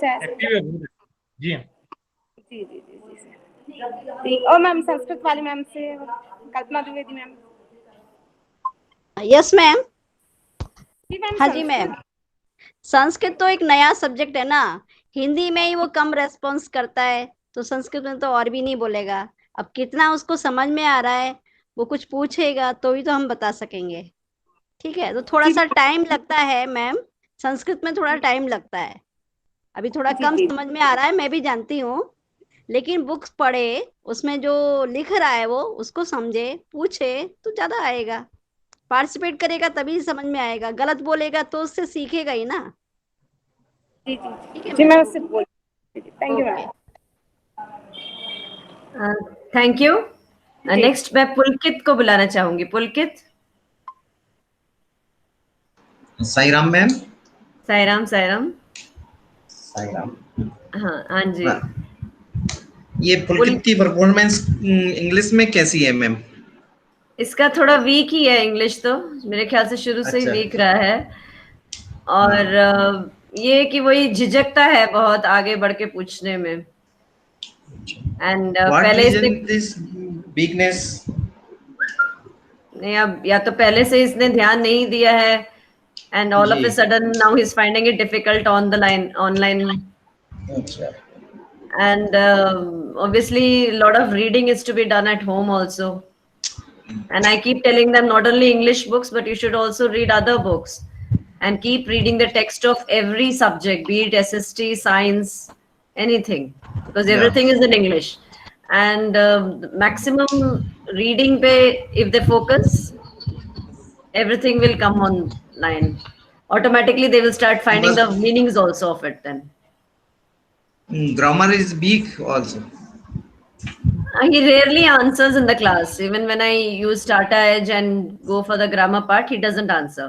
Speaker 9: है एक्टिव है जी हाँ
Speaker 6: जी सर। और मैम संस्कृत वाली मैम से कल्पना द्विवेदी मैम।
Speaker 13: Yes ma'am. हाँ जी मैम, संस्कृत तो एक नया सब्जेक्ट है ना, हिंदी में ही वो कम रेस्पॉन्स करता है, तो संस्कृत में तो और भी नहीं बोलेगा। अब कितना उसको समझ में आ रहा है, वो कुछ पूछेगा तो ही तो हम बता सकेंगे। ठीक है, तो थोड़ा सा टाइम लगता है मैम, संस्कृत में थोड़ा टाइम लगता है, अभी थोड़ा कम समझ में आ रहा है, मैं भी जानती हूँ, लेकिन बुक्स पढ़े, उसमें जो लिख रहा है वो उसको समझे, पूछे तो ज्यादा आएगा। पार्टिसिपेट करेगा तभी समझ में आएगा, गलत बोलेगा तो उससे सीखेगा ही ना।
Speaker 18: जी
Speaker 13: ठीक है
Speaker 18: जी, मैं
Speaker 13: मैम।
Speaker 18: उससे बोल। Thank you ma'am.
Speaker 1: Thank you. Next मैं पुलकित को बुलाना चाहूंगी। पुलकित।
Speaker 19: साई राम मैम।
Speaker 1: साईराम साईराम।
Speaker 19: साईराम।
Speaker 1: हाँ हाँ जी।
Speaker 19: ये पुलकित की परफॉर्मेंस इंग्लिश में कैसी है मैम?
Speaker 1: इसका थोड़ा वीक ही है इंग्लिश, तो मेरे ख्याल से शुरू से ही
Speaker 19: अच्छा।
Speaker 1: वीक रहा है। और ये कि वही झिझकता है बहुत आगे बढ़ के पूछने में। एंड पहले इसने
Speaker 19: दिस वीकनेस?
Speaker 1: नहीं, अब या तो पहले से इसने ध्यान नहीं दिया है, and all of a sudden now he is finding it difficult on the line online.
Speaker 19: अच्छा।
Speaker 1: And obviously a lot of reading is to be done at home also, and I keep telling them not only English books but you should also read other books and keep reading the text of every subject, be it SST, science, anything, because everything is in English. And maximum reading pe if they focus, everything will come online automatically. They will start finding the meanings also of it then.
Speaker 19: Grammar is weak also.
Speaker 1: He rarely answers in the class. Even when I use Tata Edge and go for the grammar part, he doesn't answer.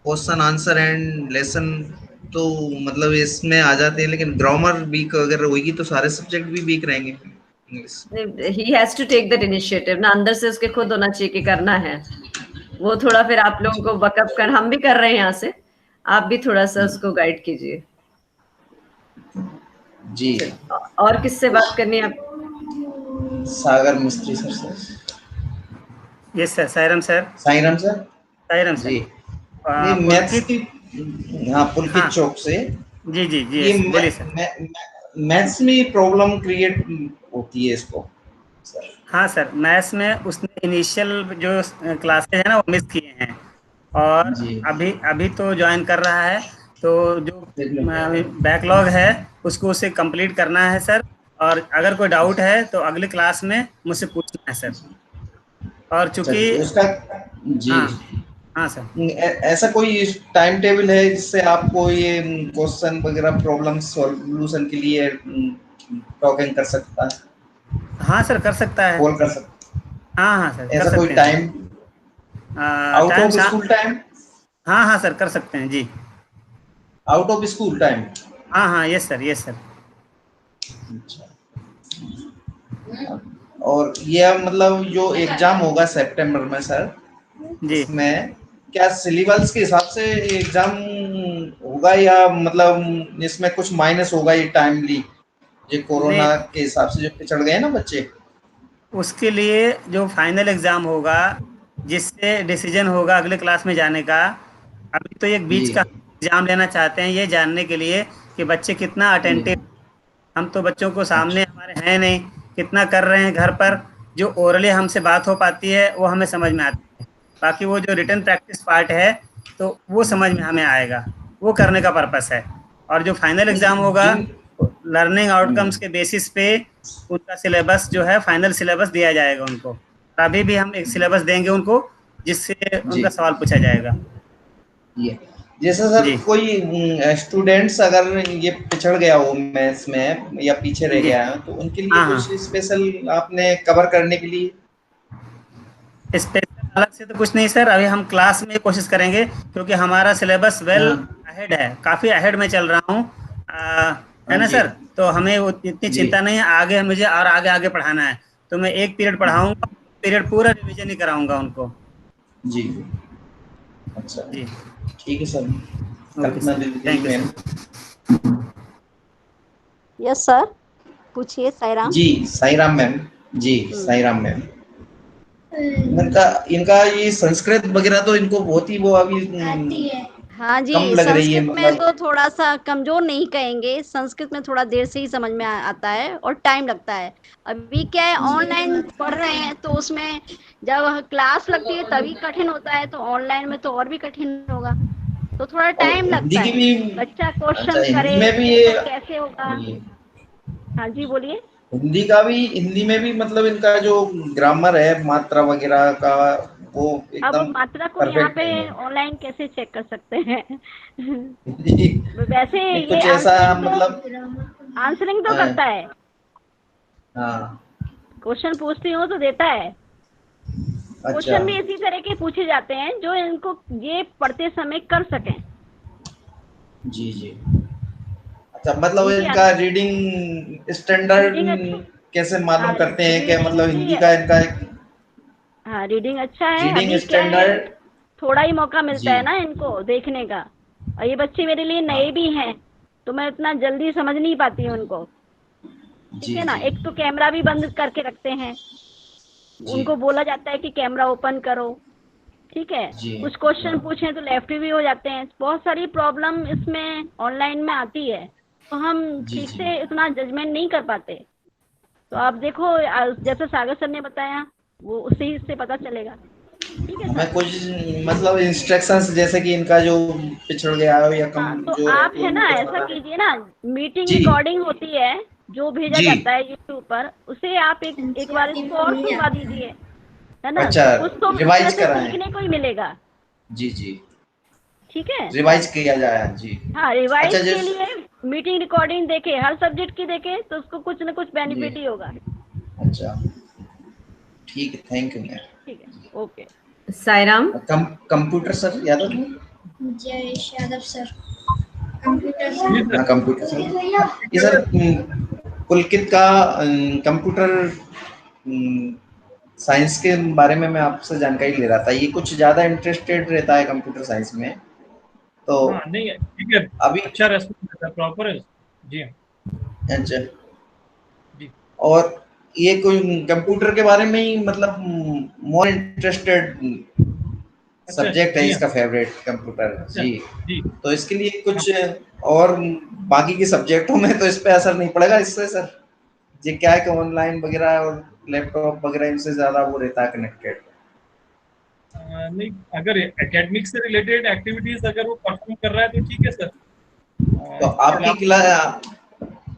Speaker 19: Question answer and lesson तो मतलब इसमें आ जाते हैं, लेकिन ग्रामर वीक अगर होगी तो सारे सब्जेक्ट भी वीक रहेंगे English.
Speaker 1: He has to take that initiative ना, अंदर से उसके खुद होना चाहिए कि करना है वो। थोड़ा फिर आप लोगों को बकअप कर, हम भी कर रहे हैं यहाँ से, आप भी थोड़ा सा उसको गाइड कीजिए
Speaker 19: जी।
Speaker 1: और किससे बात करनी है आप?
Speaker 19: सागर मिस्त्री सर से।
Speaker 5: Yes sir. Sairam sir.
Speaker 19: Sairam sir.
Speaker 5: Sairam
Speaker 19: ji. ये मैथ्स की, हाँ, पुलकित चौक से।
Speaker 5: जी जी जी, बोलिए सर।
Speaker 19: मैथ्स में प्रॉब्लम क्रिएट होती है इसको सर।
Speaker 5: हाँ सर, मैथ्स में उसने इनिशियल जो क्लासेस है ना वो मिस किए हैं, और अभी तो ज्वाइन कर रहा है, तो जो बैकलॉग है उसको उसे कंप्लीट करना है सर। और अगर कोई डाउट है तो अगली क्लास में मुझसे पूछना है सर। और चूंकि
Speaker 19: उसका जी
Speaker 5: हाँ सर,
Speaker 19: ऐसा कोई टाइम टेबल है जिससे आपको ये क्वेश्चन वगैरह प्रॉब्लम सॉल्यूशन के लिए टॉकिंग कर सकता है?
Speaker 5: हाँ सर, कर सकता है,
Speaker 19: कॉल कर सकता।
Speaker 5: हाँ हाँ सर,
Speaker 19: ऐसा कोई time out of school time?
Speaker 5: हाँ हाँ सर, कर सकते हैं जी।
Speaker 19: Out of school time?
Speaker 5: हाँ हाँ, यस सर, यस सर।
Speaker 19: और ये मतलब जो एग्जाम होगा सितंबर में सर
Speaker 5: जी,
Speaker 19: इसमें क्या सिलेबस के हिसाब से एग्जाम होगा या मतलब इसमें कुछ माइनस होगा ये टाइमली, जो कोरोना के हिसाब से जो पिछड़ गए ना बच्चे?
Speaker 5: उसके लिए जो फाइनल एग्जाम होगा जिससे डिसीजन होगा अगले क्लास में जाने का, अभी तो एक बीच का एग्जाम लेना चाहते हैं ये जानने के लिए कि बच्चे कितना अटेंटिव। हम तो बच्चों को सामने हमारे हैं नहीं, कितना कर रहे हैं घर पर, जो ओरली हमसे बात हो पाती है वो हमें समझ में आती है, बाकी वो जो रिटन प्रैक्टिस पार्ट है तो वो समझ में हमें आएगा, वो करने का पर्पस है। और जो फाइनल एग्जाम होगा लर्निंग आउटकम्स के बेसिस पे उनका सिलेबस जो है फाइनल सिलेबस दिया जाएगा उनको। अभी भी हम एक सिलेबस देंगे उनको जिससे उनका सवाल पूछा जाएगा।
Speaker 19: जैसे सर कोई स्टूडेंट्स अगर ये पिछड़ गया हो मैथ्स में या पीछे रह गया है तो उनके लिए कुछ स्पेशल आपने कवर करने के लिए?
Speaker 5: स्पेशल अलग से तो कुछ नहीं सर, अभी हम क्लास में कोशिश करेंगे क्योंकि हमारा सिलेबस वेल अहेड है, काफ़ी अहेड में चल रहा हूँ, है ना सर। तो हमें इतनी चिंता नहीं है, आगे मुझे और आगे आगे पढ़ाना है, तो मैं एक पीरियड पढ़ाऊँगा, पीरियड पूरा रिविजन ही कराऊँगा उनको जी।
Speaker 19: अच्छा जी, ठीक है sir.
Speaker 5: Thank you.
Speaker 13: Yes sir, पूछिए। साईराम
Speaker 19: जी। साईराम मैम जी। साईराम मैम, इनका ये संस्कृत वगैरह तो इनको बहुत ही वो अभी
Speaker 13: हाँ जी,
Speaker 19: कम लग रही है,
Speaker 13: संस्कृत में तो थोड़ा सा कमजोर नहीं कहेंगे, संस्कृत में थोड़ा देर से ही समझ में आता है और टाइम लगता है। अभी क्या है, ऑनलाइन पढ़ रहे हैं तो उसमें जब क्लास लगती है तभी कठिन होता है, तो ऑनलाइन में तो और भी कठिन होगा, तो थोड़ा टाइम लगता है। बच्चा क्वेश्चन करे तो कैसे होगा। हाँ जी, बोलिए।
Speaker 19: हिंदी में भी मतलब इनका जो ग्रामर है, मात्रा वगैरह का, वो
Speaker 16: अब
Speaker 19: एकदम
Speaker 16: मात्रा को यहाँ
Speaker 19: परफेक्ट
Speaker 16: पे
Speaker 19: नहीं है।
Speaker 16: ऑनलाइन कैसे चेक कर सकते हैं?
Speaker 19: जी,
Speaker 16: वैसे
Speaker 19: नहीं,
Speaker 16: ये
Speaker 19: कुछ ऐसा
Speaker 16: आंसरिंग तो
Speaker 19: हाँ,
Speaker 16: करता है,
Speaker 19: हाँ,
Speaker 16: क्वेश्चन पूछती हूँ तो देता है।
Speaker 19: अच्छा,
Speaker 16: क्वेश्चन भी इसी तरह के पूछे जाते हैं जो इनको ये पढ़ते समय कर सकें।
Speaker 19: जी जी। अच्छा, मतलब
Speaker 16: इनकी
Speaker 19: इनका रीडिंग स्टैंडर्ड
Speaker 16: रीडिंग अच्छी,
Speaker 19: कैसे मालूम
Speaker 16: हाँ
Speaker 19: करते हैं कि मतलब
Speaker 16: रीडिंग
Speaker 19: हिंदी का इनका
Speaker 16: हाँ रीडिंग अच्छा है।
Speaker 19: रीडिंग
Speaker 16: अभी क्या है,
Speaker 19: स्टैंडर्ड?
Speaker 16: थोड़ा ही मौका मिलता
Speaker 19: जी
Speaker 16: है ना इनको देखने का, और ये बच्चे मेरे लिए नए भी हैं तो मैं इतना जल्दी समझ नहीं पाती हूँ उनको, ठीक
Speaker 19: जी
Speaker 16: है ना।
Speaker 19: जी
Speaker 16: एक तो कैमरा भी बंद करके रखते हैं,
Speaker 19: जी
Speaker 16: उनको बोला जाता है कि कैमरा ओपन करो, ठीक है।
Speaker 19: जी
Speaker 16: कुछ क्वेश्चन पूछें तो लेफ्ट भी हो जाते हैं। बहुत सारी प्रॉब्लम इसमें ऑनलाइन में आती है, तो हम
Speaker 19: जी
Speaker 16: ठीक
Speaker 19: जी।
Speaker 16: से इतना जजमेंट नहीं कर पाते। तो आप देखो जैसे सागर सर ने बताया वो उसी से पता चलेगा, ठीक है
Speaker 19: हमें
Speaker 16: सर।
Speaker 19: कुछ मतलब इंस्ट्रक्शंस जैसे कि इनका जो पिछड़ गया हो या
Speaker 16: हाँ तो
Speaker 19: कमजोर है
Speaker 16: आप
Speaker 19: तो
Speaker 16: है ना
Speaker 19: उनको
Speaker 16: ऐसा
Speaker 19: थोड़ा।
Speaker 16: कीजिए ना, मीटिंग
Speaker 19: जी
Speaker 16: रिकॉर्डिंग होती है जो भेजा
Speaker 19: जी,
Speaker 16: जाता है यूट्यूब पर, उसे आप एक बार इसको और सुनवा दीजिए, है ना।
Speaker 19: अच्छा,
Speaker 16: कुछ तो उसमें
Speaker 19: रिवाइज
Speaker 16: से
Speaker 19: कराएं।
Speaker 16: सीखने को ही मिलेगा,
Speaker 19: जी जी,
Speaker 16: ठीक है सर।
Speaker 19: रिवाइज किया जाए। जी,
Speaker 16: हाँ
Speaker 19: अच्छा
Speaker 16: रिवाइज के
Speaker 19: जैसे
Speaker 16: लिए मीटिंग रिकॉर्डिंग देखे, हर सब्जेक्ट की देखे तो उसको कुछ न कुछ
Speaker 19: जी,
Speaker 16: बेनिफिट ही होगा।
Speaker 19: अच्छा ठीक है, थैंक यू मैम।
Speaker 16: ठीक है, okay.
Speaker 1: Sairam.
Speaker 19: Computer sir Yadav?
Speaker 20: जय यादव सर, कंप्यूटर सर।
Speaker 19: हाँ, कंप्यूटर सर। ये सर पुलकित का कंप्यूटर साइंस के बारे में मैं आपसे जानकारी ले रहा था। ये कुछ ज़्यादा इंटरेस्टेड रहता है कंप्यूटर साइंस में, तो
Speaker 9: हाँ नहीं ठीक है,
Speaker 19: अभी
Speaker 9: अच्छा रेस्पॉन्स देता है, प्रॉपर है जी हाँ
Speaker 19: अच्छा।
Speaker 9: जी।
Speaker 19: और ये कोई कंप्यूटर के बारे में ही मतलब मोर इंटरेस्टेड
Speaker 9: अच्छा
Speaker 19: सब्जेक्ट है,
Speaker 9: जी हाँ
Speaker 19: इसका फेवरेट कंप्यूटर
Speaker 9: अच्छा
Speaker 19: जी।
Speaker 9: जी
Speaker 19: तो इसके लिए
Speaker 9: हाँ
Speaker 19: कुछ और बाकी के सब्जेक्टों में तो इस पे असर नहीं पड़ेगा इससे सर? ये क्या है कि ऑनलाइन वगैरह और लैपटॉप वगैरह इनसे ज़्यादा वो रहता है कनेक्टेड।
Speaker 9: नहीं अगर एकेडमिक से रिलेटेड एक्टिविटीज अगर वो परफॉर्म कर रहा है तो ठीक है सर।
Speaker 19: तो
Speaker 9: इसके
Speaker 19: आपकी
Speaker 9: अलावा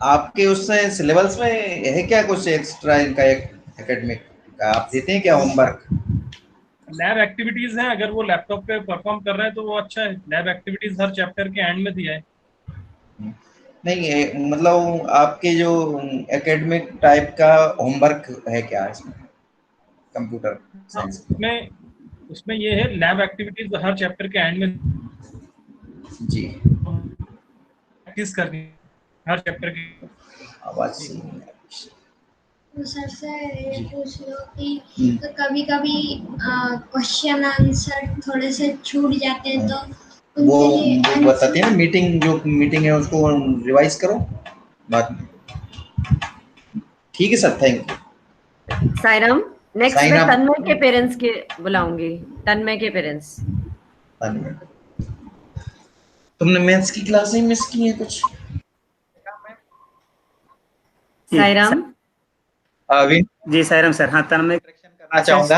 Speaker 19: आपके उससे सिलेबस में है क्या कुछ एक्स्ट्रा इनका एकेडमिक का आप देते हैं क्या होमवर्क?
Speaker 9: लैब एक्टिविटीज हैं, अगर वो लैपटॉप पे परफॉर्म कर रहे हैं तो वो अच्छा है। लैब एक्टिविटीज हर चैप्टर के एंड में दिया है।
Speaker 19: नहीं मतलब आपके जो एकेडमिक टाइप का होमवर्क है क्या इसमें कंप्यूटर
Speaker 9: हाँ
Speaker 19: साइंस?
Speaker 9: उसमें ये है लैब एक्टिविटीज हर चैप्टर के एंड में
Speaker 19: जी
Speaker 9: प्रैक्टिस करनी है हर चैप्टर की।
Speaker 19: आवाज
Speaker 20: तो सर से ये पूछ लो कि तो कभी कभी क्वेश्चन आंसर थोड़े से छूट जाते हैं तो
Speaker 19: वो
Speaker 20: उनके लिए
Speaker 19: बताती है ना, मीटिंग है उसको रिवाइज करो बाद में। ठीक है sir, thank you.
Speaker 1: Sairam. Next मैं
Speaker 19: साईराम।
Speaker 1: तन्मय के पेरेंट्स के बुलाऊंगी, तन्मय के पेरेंट्स।
Speaker 19: तुमने मैथ्स की क्लास ही मिस की है कुछ?
Speaker 1: साईराम।
Speaker 5: जी साईराम सर। हाँ तन्मय
Speaker 21: करना चाहूंगा।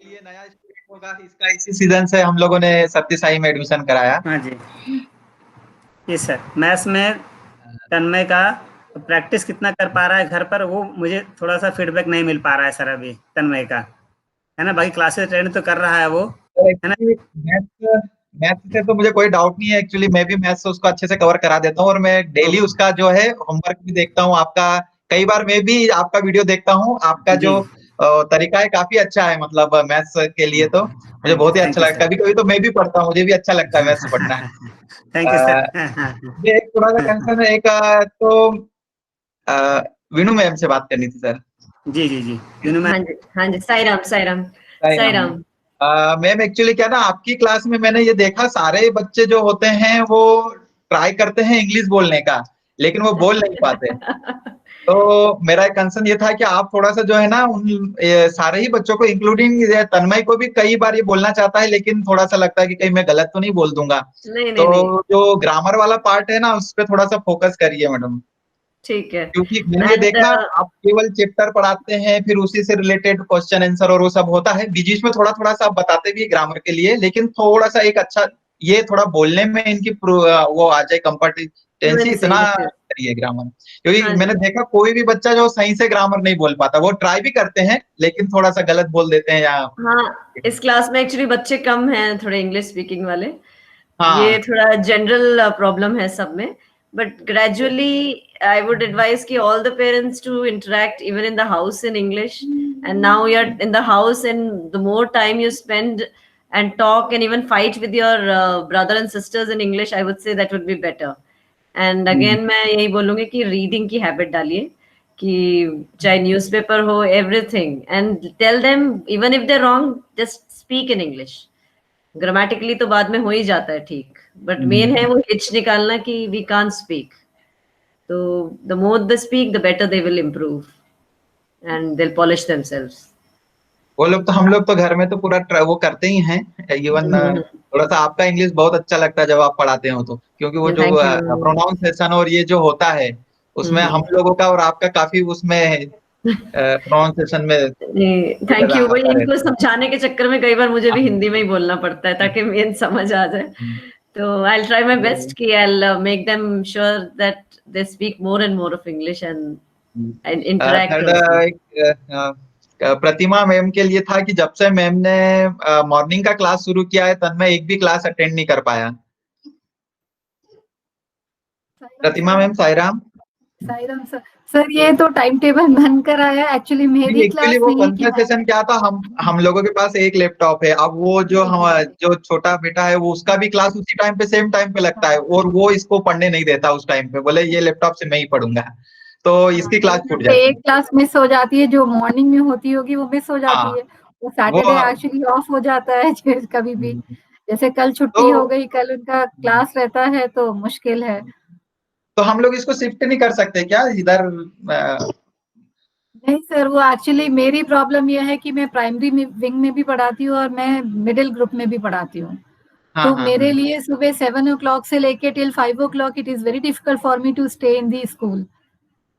Speaker 21: ये नया स्टूडेंट होगा, इसका इसी सीजन से हम लोगों ने सत्य साई में एडमिशन कराया।
Speaker 5: हाँ जी जी सर। मैथ्स में तन्मय का प्रैक्टिस कितना कर पा रहा है घर पर, वो मुझे थोड़ा सा फीडबैक नहीं मिल पा रहा है सर अभी तन्मय का, है ना। बाकी क्लासेस अटेंड तो कर रहा है वो, है ना।
Speaker 21: मैथ्स से तो मुझे कोई डाउट नहीं है, एक्चुअली मैं भी मैथ्स उसको अच्छे से कवर करा देता हूँ और मैं डेली उसका जो है होमवर्क भी देखता हूँ आपका। कई बार मैं भी आपका वीडियो देखता हूँ। आपका जो तरीका है काफी अच्छा है, मतलब मैथ्स के लिए तो मुझे बहुत ही अच्छा लगता है। कभी कभी तो मैं भी पढ़ता हूँ, मुझे भी अच्छा लगता है मैथ्स पढ़ना।
Speaker 5: Thank you sir.
Speaker 21: ये एक थोड़ा सा कंसर्न है, एक तो विनू मैम से बात करनी थी सर।
Speaker 5: जी जी जी विनू मैम।
Speaker 1: हाँ जी साईराम।
Speaker 21: मैम एक्चुअली क्या ना, आपकी क्लास में मैंने ये देखा सारे बच्चे जो होते हैं वो ट्राई करते हैं इंग्लिश बोलने का, लेकिन वो बोल नहीं पाते। तो मेरा एक कंसर्न ये था कि आप थोड़ा सा जो है ना सारे ही बच्चों को इंक्लूडिंग तन्मय को भी कई बार ये बोलना चाहता है, लेकिन थोड़ा सा लगता है कि कहीं मैं गलत तो नहीं बोल दूंगा। तो जो ग्रामर वाला पार्ट है ना उस पर थोड़ा सा फोकस करिए मैडम।
Speaker 1: ठीक है।
Speaker 21: क्योंकि मैंने ये देखा आप केवल चैप्टर पढ़ाते हैं, फिर उसी से रिलेटेड क्वेश्चन आंसर और वो सब होता है, बीच में थोड़ा थोड़ा सा आप बताते भी ग्रामर के लिए, लेकिन थोड़ा सा एक अच्छा ये थोड़ा बोलने में इनकी वो आ जाए, कंपटेंसी इतना सही है ग्रामर, क्योंकि मैंने देखा कोई भी बच्चा जो सही से ग्रामर नहीं बोल पाता, वो ट्राई भी करते हैं लेकिन थोड़ा सा गलत बोल देते हैं। या
Speaker 1: हाँ, इस क्लास में एक्चुअली बच्चे कम हैं थोड़े इंग्लिश स्पीकिंग वाले।
Speaker 21: हाँ।
Speaker 1: ये थोड़ा जनरल प्रॉब्लम है सब में, but gradually I would advise कि all the parents to interact even in the house in English, and now you are in the house and the more time you spend and talk and even fight with your brother and sisters in English, I would say that would be better. And again मैं यही बोलूँगी कि reading की habit डालिए, कि चाहे newspaper हो, everything, and tell them even if they're wrong, just speak in English. Grammatically तो बाद में हो ही जाता है ठीक, but main है वो hitch निकालना कि we can't speak. So the more they speak, the better they will improve and they'll polish themselves.
Speaker 21: वो लोग तो, हम लोग तो घर में तो पूरा वो करते ही हैं। इवन थोड़ा सा आपका इंग्लिश बहुत अच्छा लगता है जब आप पढ़ाते हो तो, क्योंकि वो जो प्रोनाउंसिएशन और ये जो होता है उसमें हम लोगों का और आपका काफी उसमें प्रोनाउंसिएशन में।
Speaker 1: Thank you. वही इनको समझाने के चक्कर में कई बार मुझे भी हिंदी में ही बोलना पड़ता है ताकि मेन समझ आ जाए। तो I will try my best कि I will make them sure that they speak more and more of English and interact.
Speaker 21: Pratima ma'am के लिए था कि जब से मैम ने मॉर्निंग का क्लास शुरू किया है तब मैं एक भी क्लास अटेंड नहीं कर पाया। प्रतिमा मैम, साईराम
Speaker 8: सर ये तो टाइम टेबल बनकर आया, एक्चुअली मेरी क्लास
Speaker 21: वो कंसंट्रेशन क्या था, हम लोगों के पास एक लैपटॉप है। अब वो जो जो छोटा बेटा है वो उसका भी क्लास उसी टाइम पे सेम टाइम पे लगता है और वो इसको पढ़ने नहीं देता उस टाइम पे, बोले ये लैपटॉप से मैं ही पढ़ूंगा, तो इसकी क्लास छूट जाती है।
Speaker 8: एक क्लास मिस हो जाती है जो मॉर्निंग में होती होगी, वो मिस हो जाती है। वो सैटरडे एक्चुअली ऑफ हो जाता है कभी भी, जैसे कल छुट्टी हो गई, कल उनका क्लास रहता है तो मुश्किल है।
Speaker 21: तो हम लोग इसको शिफ्ट नहीं कर सकते क्या इधर?
Speaker 8: नहीं सर, वो एक्चुअली मेरी प्रॉब्लम ये है कि मैं प्राइमरी विंग में भी पढ़ाती हूँ और मैं मिडिल ग्रुप में भी पढ़ाती हूँ। तो मेरे लिए सुबह 7 o'clock से लेके till 5 o'clock it is very difficult for me to stay in the school.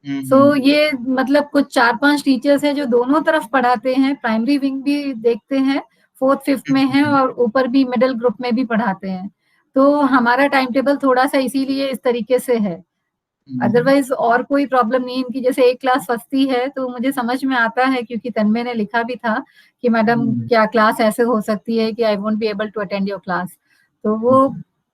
Speaker 8: So ये मतलब कुछ 4-5 टीचर्स हैं जो दोनों तरफ पढ़ाते हैं, प्राइमरी विंग भी देखते हैं, 4th 5th में है और ऊपर भी मिडिल ग्रुप में भी पढ़ाते हैं। तो हमारा टाइम टेबल थोड़ा सा इसीलिए इस तरीके से है, अदरवाइज और कोई प्रॉब्लम नहीं इनकी। जैसे एक क्लास फंसती है तो मुझे समझ में आता है, क्योंकि तन्मय ने लिखा भी था कि मैडम क्या क्लास ऐसे हो सकती है कि I won't be able to attend your class. तो वो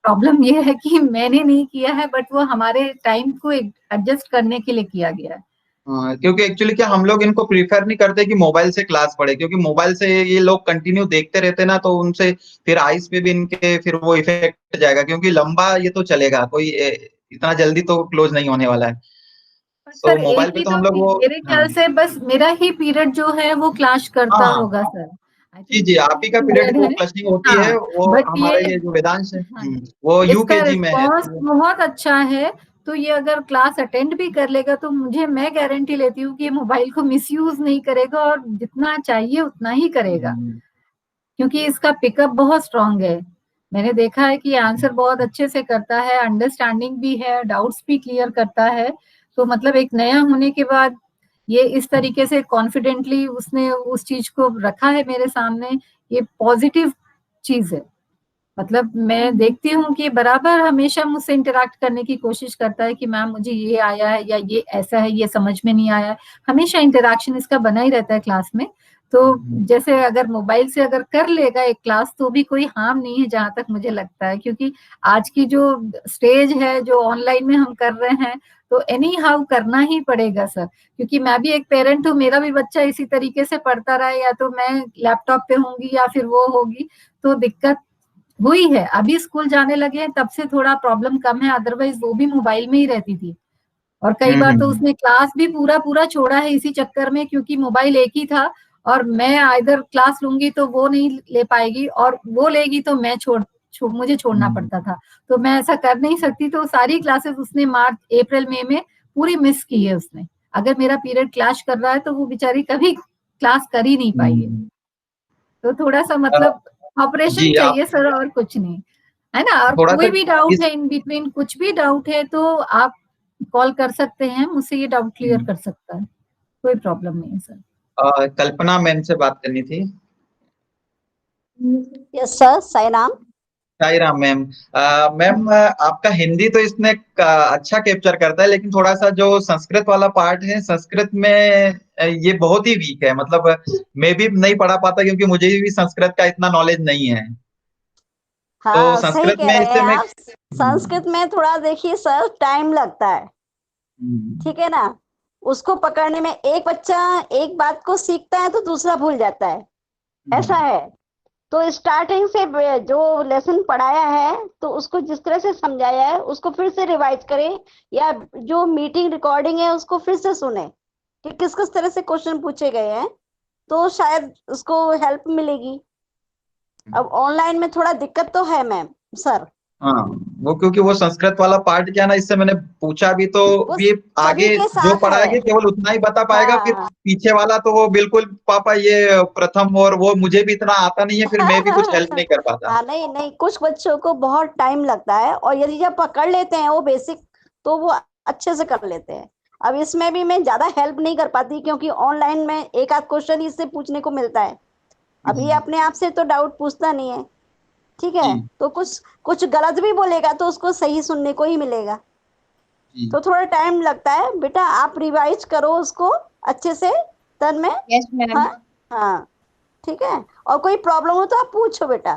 Speaker 8: प्रॉब्लम ये है कि मैंने नहीं किया है, बट वो हमारे टाइम को एडजस्ट करने के लिए किया गया है।
Speaker 21: क्योंकि एक्चुअली क्या हम लोग इनको प्रीफर नहीं करते कि मोबाइल से क्लास पढ़े, क्योंकि मोबाइल से ये लोग कंटिन्यू देखते रहते ना, तो उनसे फिर आईज पे भी इनके फिर वो इफेक्ट जाएगा, क्योंकि लंबा ये तो चलेगा, कोई इतना जल्दी तो क्लोज नहीं होने वाला है। तो मोबाइल पे तो हम लोग वो
Speaker 8: मेरे ख्याल से बस मेरा ही पीरियड जो है वो क्लास करता होगा सर।
Speaker 21: जी, आप ही का पीरियड वो क्लशिंग होती है, वो हमारा ये जो वेदांश है वो यूकेजी में है।
Speaker 8: बहुत अच्छा है, तो ये अगर क्लास अटेंड भी कर लेगा तो मैं गारंटी लेती हूँ कि ये मोबाइल को मिसयूज नहीं करेगा और जितना चाहिए उतना ही करेगा, क्योंकि इसका पिकअप बहुत स्ट्रांग है। मैंने देखा है कि आंसर बहुत अच्छे से करता है, अंडरस्टैंडिंग भी है, डाउट्स भी क्लियर करता है। तो मतलब एक नया होने के बाद ये इस तरीके से कॉन्फिडेंटली उसने उस चीज को रखा है मेरे सामने, ये पॉजिटिव चीज है। मतलब मैं देखती हूँ कि बराबर हमेशा मुझसे इंटरेक्ट करने की कोशिश करता है कि मैम मुझे ये आया है या ये ऐसा है, ये समझ में नहीं आया है। हमेशा इंटरेक्शन इसका बना ही रहता है क्लास में। तो जैसे अगर मोबाइल से अगर कर लेगा एक क्लास तो भी कोई हार्म नहीं है, जहां तक मुझे लगता है, क्योंकि आज की जो स्टेज है जो ऑनलाइन में हम कर रहे हैं तो एनी हाउ करना ही पड़ेगा सर, क्योंकि मैं भी एक पेरेंट हूँ, मेरा भी बच्चा इसी तरीके से पढ़ता रहा, या तो मैं लैपटॉप पे होंगी या फिर वो होगी, तो दिक्कत हुई है। अभी स्कूल जाने लगे हैं तब से थोड़ा प्रॉब्लम कम है, अदरवाइज वो भी मोबाइल में ही रहती थी। और कई बार तो उसने क्लास भी पूरा छोड़ा है इसी चक्कर में, क्योंकि मोबाइल एक ही था और मैं इधर क्लास लूंगी तो वो नहीं ले पाएगी और वो लेगी तो मैं मुझे छोड़ना पड़ता था। तो मैं ऐसा कर नहीं सकती, तो सारी क्लासेस उसने मार्च अप्रैल मई में पूरी मिस की है उसने। अगर मेरा पीरियड क्लैश कर रहा है तो वो बेचारी कभी क्लास कर ही नहीं पाई है। तो थोड़ा सा मतलब ऑपरेशन चाहिए सर, और कुछ नहीं है ना। और कोई भी डाउट है इन बिटवीन, कुछ भी डाउट है तो आप कॉल कर सकते हैं, मुझसे ये डाउट क्लियर कर सकता है, कोई प्रॉब्लम नहीं है सर।
Speaker 21: कल्पना मैम से बात करनी थी।
Speaker 13: Yes sir, Sai Ram.
Speaker 21: Sai Ram ma'am. Ma'am आपका हिंदी तो इसने अच्छा कैप्चर करता है, लेकिन थोड़ा सा जो संस्कृत वाला पार्ट है, संस्कृत में ये बहुत ही वीक है। मतलब मैं भी नहीं पढ़ा पाता क्योंकि मुझे भी संस्कृत का इतना नॉलेज नहीं है।
Speaker 13: हाँ,
Speaker 21: तो
Speaker 13: सही
Speaker 21: संस्कृत
Speaker 13: कह
Speaker 21: में
Speaker 13: रहे
Speaker 21: इससे
Speaker 13: हैं
Speaker 21: मैं
Speaker 13: आप। संस्कृत में थोड़ा देखिए सर, टाइम लगता है, ठीक है ना। उसको पकड़ने में एक बच्चा एक बात को सीखता है तो दूसरा भूल जाता है, ऐसा है। तो स्टार्टिंग से जो लेसन पढ़ाया है तो उसको जिस तरह से समझाया है उसको फिर से रिवाइज करें, या जो मीटिंग रिकॉर्डिंग है उसको फिर से सुने कि किस किस तरह से क्वेश्चन पूछे गए हैं, तो शायद उसको हेल्प मिलेगी। अब ऑनलाइन में थोड़ा दिक्कत तो है मैम सर।
Speaker 21: हाँ, वो क्योंकि वो संस्कृत वाला पार्ट क्या ना, इससे मैंने पूछा भी तो ये आगे
Speaker 13: के
Speaker 21: जो
Speaker 13: साथ
Speaker 21: पढ़ाएंगे
Speaker 13: है।
Speaker 21: केवल उतना ही बता पाएगा।
Speaker 13: हाँ,
Speaker 21: फिर पीछे वाला तो वो बिल्कुल पापा ये प्रथम, और वो मुझे भी इतना आता नहीं है, फिर मैं भी कुछ हेल्प नहीं कर पाता।
Speaker 13: हाँ, नहीं नहीं, कुछ बच्चों को बहुत टाइम लगता है, और यदि जब पकड़ लेते हैं वो बेसिक तो वो अच्छे से कर लेते हैं। अब इसमें भी मैं ज्यादा हेल्प नहीं कर पाती क्योंकि ऑनलाइन में एक आध क्वेश्चन इससे पूछने को मिलता है। अभी अपने आप से तो डाउट पूछता नहीं है, ठीक है। तो कुछ कुछ गलत भी बोलेगा तो उसको सही सुनने को ही मिलेगा, तो थोड़ा टाइम लगता है। बेटा आप रिवाइज करो उसको अच्छे से तन में।
Speaker 11: Yes ma'am.
Speaker 13: हाँ हाँ, ठीक है। और कोई प्रॉब्लम हो तो आप पूछो बेटा,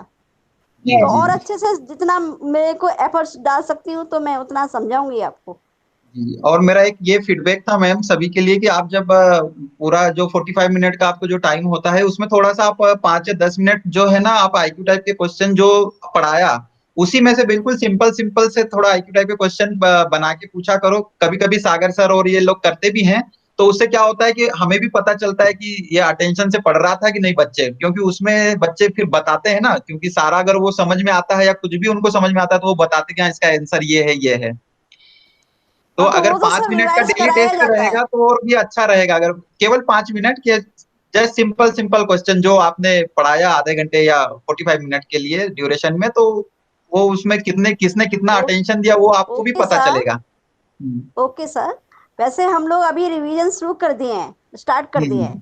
Speaker 21: जी,
Speaker 13: तो
Speaker 21: जी।
Speaker 13: और अच्छे से जितना मेरे को एफर्ट्स डाल सकती हूँ तो मैं उतना समझाऊंगी आपको।
Speaker 21: जी, और मेरा एक ये फीडबैक था मैम सभी के लिए कि आप जब पूरा जो 45 मिनट का आपको जो टाइम होता है उसमें थोड़ा सा आप 5 या 10 मिनट जो है ना, आप आईक्यू टाइप के क्वेश्चन जो पढ़ाया उसी में से बिल्कुल सिंपल सिंपल से थोड़ा आईक्यू टाइप के क्वेश्चन बना के पूछा करो। कभी कभी सागर सर और ये लोग करते भी हैं, तो उससे क्या होता है कि हमें भी पता चलता है कि ये अटेंशन से पढ़ रहा था कि नहीं बच्चे, क्योंकि उसमें बच्चे फिर बताते हैं ना, क्योंकि सारा अगर वो समझ में आता है या कुछ भी उनको समझ में आता है तो वो बताते कि हाँ इसका आंसर ये है, ये है। तो अगर 5 मिनट का डेली टेस्ट रहेगा तो और भी अच्छा रहेगा। अगर केवल 5 मिनट के जस्ट सिंपल सिंपल क्वेश्चन जो आपने पढ़ाया आधे घंटे या 45 मिनट के लिए ड्यूरेशन में, तो वो उसमें किसने कितना अटेंशन दिया वो आपको भी पता चलेगा।
Speaker 13: ओके सर, वैसे हम लोग अभी रिवीजन शुरू कर दिए हैं, स्टार्ट कर दिए हैं,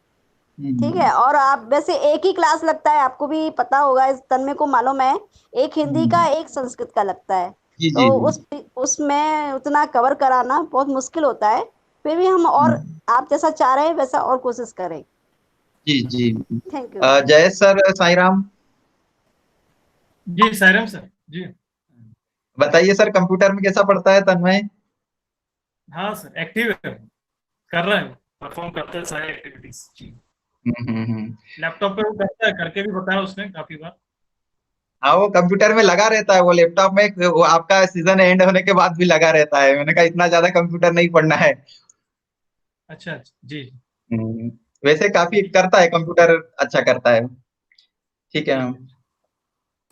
Speaker 13: ठीक है। और आप वैसे एक ही क्लास लगता है, आपको भी पता होगा, इस तन्मय को मालूम है, एक हिंदी का एक संस्कृत का लगता है। तो उसमें उतना कवर कराना बहुत मुश्किल होता है, फिर भी हम और आप जैसा चाह रहे हैं वैसा और कोशिश करें।
Speaker 21: जी जी,
Speaker 13: थैंक यू।
Speaker 21: जय सर। साई राम
Speaker 9: जी। साई राम सर जी।
Speaker 21: बताइए सर, कंप्यूटर में कैसा पढ़ता है तन्मय?
Speaker 9: हाँ सर, एक्टिव है, कर रहा है, परफॉर्म करता है सारी एक्टिविटीज जी। लैपटॉप पे वो करता है, करके भी बताया उसने काफी बार।
Speaker 21: हाँ, वो कंप्यूटर में लगा रहता है, वो लैपटॉप में वो आपका सीजन एंड होने के बाद भी लगा रहता है। मैंने कहा इतना ज्यादा कंप्यूटर नहीं पढ़ना है।
Speaker 9: अच्छा जी।
Speaker 21: वैसे काफी करता है कंप्यूटर, अच्छा करता है। ठीक है मैम।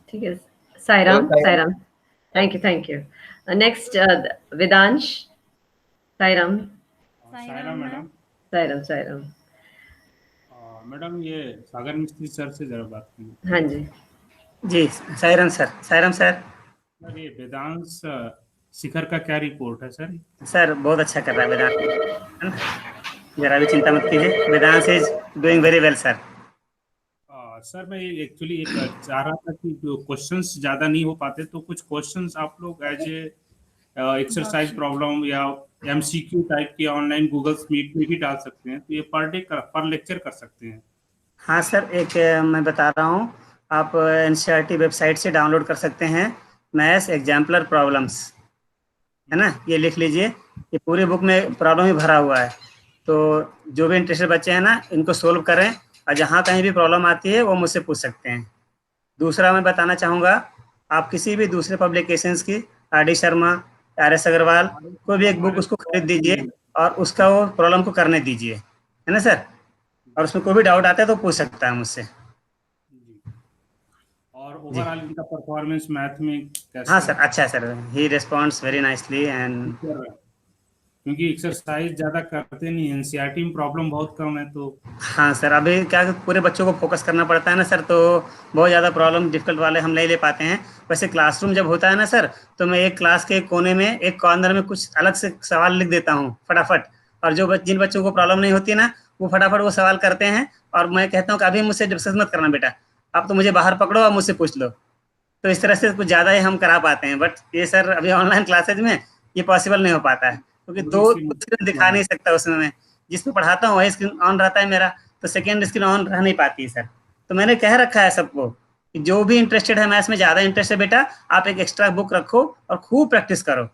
Speaker 1: ठीक है, Sairam. Sairam, thank you. Next Vedansh. Sairam.
Speaker 2: Sairam madam.
Speaker 1: Sairam.
Speaker 2: Madam ये सागर मिस्त्री सर से जरा बात करनी।
Speaker 1: हाँ जी।
Speaker 5: जी साईराम सर। साईराम सर।
Speaker 2: ये वेदांश शिखर का क्या रिपोर्ट है सर?
Speaker 5: सर बहुत अच्छा कर रहा है वेदांश, जरा भी चिंता मत कीजिए, Vedansh is doing very well sir.
Speaker 2: Sir मैं एक्चुअली एक चाह रहा था कि क्वेश्चंस ज्यादा नहीं हो पाते तो कुछ क्वेश्चंस आप लोग एज ए एक्सरसाइज प्रॉब्लम या एमसीक्यू टाइप की ऑनलाइन गूगल मीट में भी डाल सकते हैं, तो ये पर लेक्चर कर सकते हैं।
Speaker 5: हाँ सर, एक मैं बता रहा हूँ, आप एनसीईआरटी वेबसाइट से डाउनलोड कर सकते हैं मैथ्स एग्जाम्पलर प्रॉब्लम्स, है ना, ये लिख लीजिए। ये पूरी बुक में प्रॉब्लम ही भरा हुआ है, तो जो भी इंटरेस्टेड बच्चे हैं ना इनको सोल्व करें, और जहाँ कहीं भी प्रॉब्लम आती है वो मुझसे पूछ सकते हैं। दूसरा मैं बताना चाहूँगा, आप किसी भी दूसरे पब्लिकेशंस की, आर.डी. शर्मा, आर.एस. अग्रवाल, कोई भी एक बुक उसको खरीद दीजिए और उसका वो प्रॉब्लम को करने दीजिए, है ना सर। और उसमें कोई भी डाउट आता है तो पूछ सकता है मुझसे।
Speaker 2: और ओवरऑल इनका परफॉर्मेंस मैथ में कैसा?
Speaker 5: हाँ सर, अच्छा है sir, he responds very nicely and
Speaker 2: क्योंकि एक्सरसाइज ज्यादा करते नहीं, एनसीईआरटी में प्रॉब्लम बहुत कम है तो।
Speaker 5: हाँ सर, अभी क्या पूरे बच्चों को फोकस करना पड़ता है ना सर, तो बहुत ज़्यादा प्रॉब्लम डिफिकल्ट वाले हम नहीं ले पाते हैं। वैसे क्लासरूम जब होता है ना सर, तो मैं एक क्लास के कोने में एक कॉर्नर में कुछ अलग से सवाल लिख देता हूँ फटाफट, और जिन बच्चों को प्रॉब्लम नहीं होती ना वो फटाफट वो सवाल करते हैं, और मैं कहता हूँ कि अभी मुझसे डिस्कस मत करना बेटा, आप तो मुझे बाहर पकड़ो और मुझसे पूछ लो, तो इस तरह से कुछ ज़्यादा ही हम करा पाते हैं। बट ये सर अभी ऑनलाइन क्लासेज में ये पॉसिबल नहीं हो पाता है, क्योंकि दो स्क्रीन दिखा नहीं सकता उसमें। मैं जिसमें पढ़ाता हूँ वही स्क्रीन ऑन रहता है मेरा, तो सेकेंड स्क्रीन ऑन रह नहीं पाती है सर। तो मैंने कह रखा है सबको कि जो भी इंटरेस्टेड है, मैथ्स में ज़्यादा इंटरेस्ट है बेटा, आप एक एक्स्ट्रा बुक रखो और खूब प्रैक्टिस करो।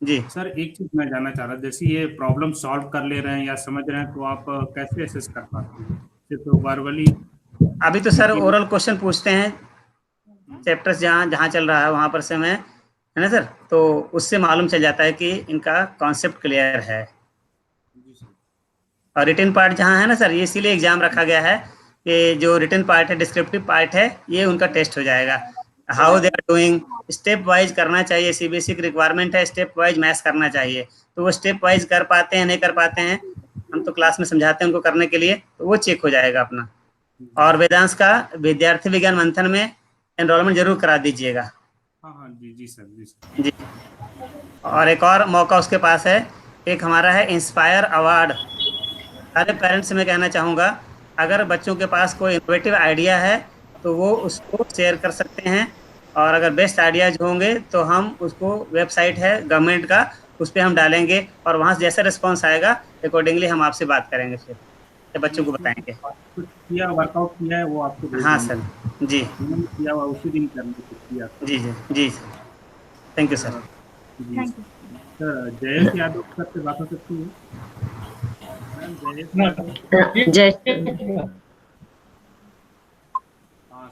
Speaker 5: जी
Speaker 2: सर, एक चीज मैं जानना चाह रहा, जैसे ये प्रॉब्लम सॉल्व कर ले रहे हैं या समझ रहे हैं, तो आप कैसे असेस कर पाते हैं? सिर्फ वर्बली?
Speaker 5: अभी तो सर ओरल क्वेश्चन पूछते हैं, चैप्टर्स जहाँ चल रहा है वहाँ पर से मैं, है ना सर, तो उससे मालूम चल जाता है कि इनका कॉन्सेप्ट क्लियर है। और रिटन पार्ट जहाँ है ना सर, ये इसीलिए एग्जाम रखा गया है कि जो रिटन पार्ट है, डिस्क्रिप्टिव पार्ट है, ये उनका टेस्ट हो जाएगा। How they are doing, step wise करना चाहिए, सीबीएसई की रिक्वायरमेंट है, स्टेप वाइज मैथ्स करना चाहिए। तो वो स्टेप वाइज कर पाते हैं नहीं कर पाते हैं, हम तो क्लास में समझाते हैं उनको करने के लिए, तो वो चेक हो जाएगा अपना। और वेदांश का विद्यार्थी विज्ञान मंथन में एनरोलमेंट जरूर करा दीजिएगा।
Speaker 2: हाँ जी सर।
Speaker 5: जी। और एक और मौका उसके पास है, एक हमारा है इंस्पायर अवार्ड। सारे पेरेंट्स से मैं कहना चाहूँगा, अगर बच्चों के पास कोई इनोवेटिव आइडिया है तो वो उसको शेयर कर सकते हैं, और अगर बेस्ट आइडियाज होंगे तो हम उसको, वेबसाइट है गवर्नमेंट का, उस पर हम डालेंगे और वहाँ से जैसा रिस्पॉन्स आएगा अकॉर्डिंगली हम आपसे बात करेंगे, फिर बच्चों को बताएंगे।
Speaker 2: किया वर्कआउट किया है वो आपको?
Speaker 5: हाँ सर जी,
Speaker 2: किया हुआ उसी दिन करने को किया।
Speaker 5: जी sir, thank you sir.
Speaker 2: Sir Jayesh Yadav sir से बात हो सकती है?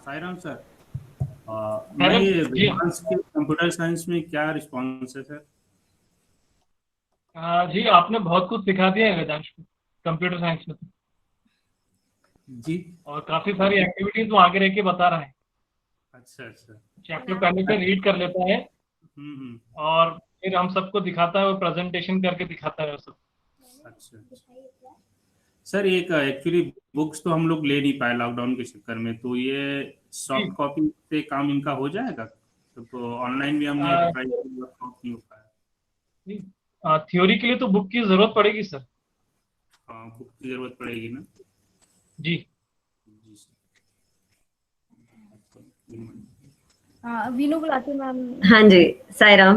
Speaker 2: साईराम सर, वेदांश के कंप्यूटर साइंस में क्या रिस्पॉन्स है सर?
Speaker 9: जी आपने बहुत कुछ सिखा दिया है वेदांश को कंप्यूटर साइंस में
Speaker 2: जी,
Speaker 9: और काफी सारी एक्टिविटीज वो आगे रह के बता रहा है।
Speaker 2: अच्छा।
Speaker 9: चैप्टर पहले से रीड कर लेता है और फिर हम सबको दिखाता है, वो प्रेजेंटेशन करके दिखाता है सब।
Speaker 2: अच्छा सर, एक एक्चुअली बुक्स तो हम लोग ले नहीं पाए लॉकडाउन के चक्कर में, तो ये सॉफ्ट कॉपी से काम इनका हो जाएगा? तो ऑनलाइन भी हमने ट्राई किया, वर्कआउट नहीं हो पाया।
Speaker 9: थ्योरी के लिए तो बुक की जरूरत पड़ेगी सर।
Speaker 2: हाँ, बुक की जरूरत पड़ेगी ना
Speaker 9: जी।
Speaker 10: वीनू बुलाती मैम।
Speaker 1: हाँ जी, Sairam.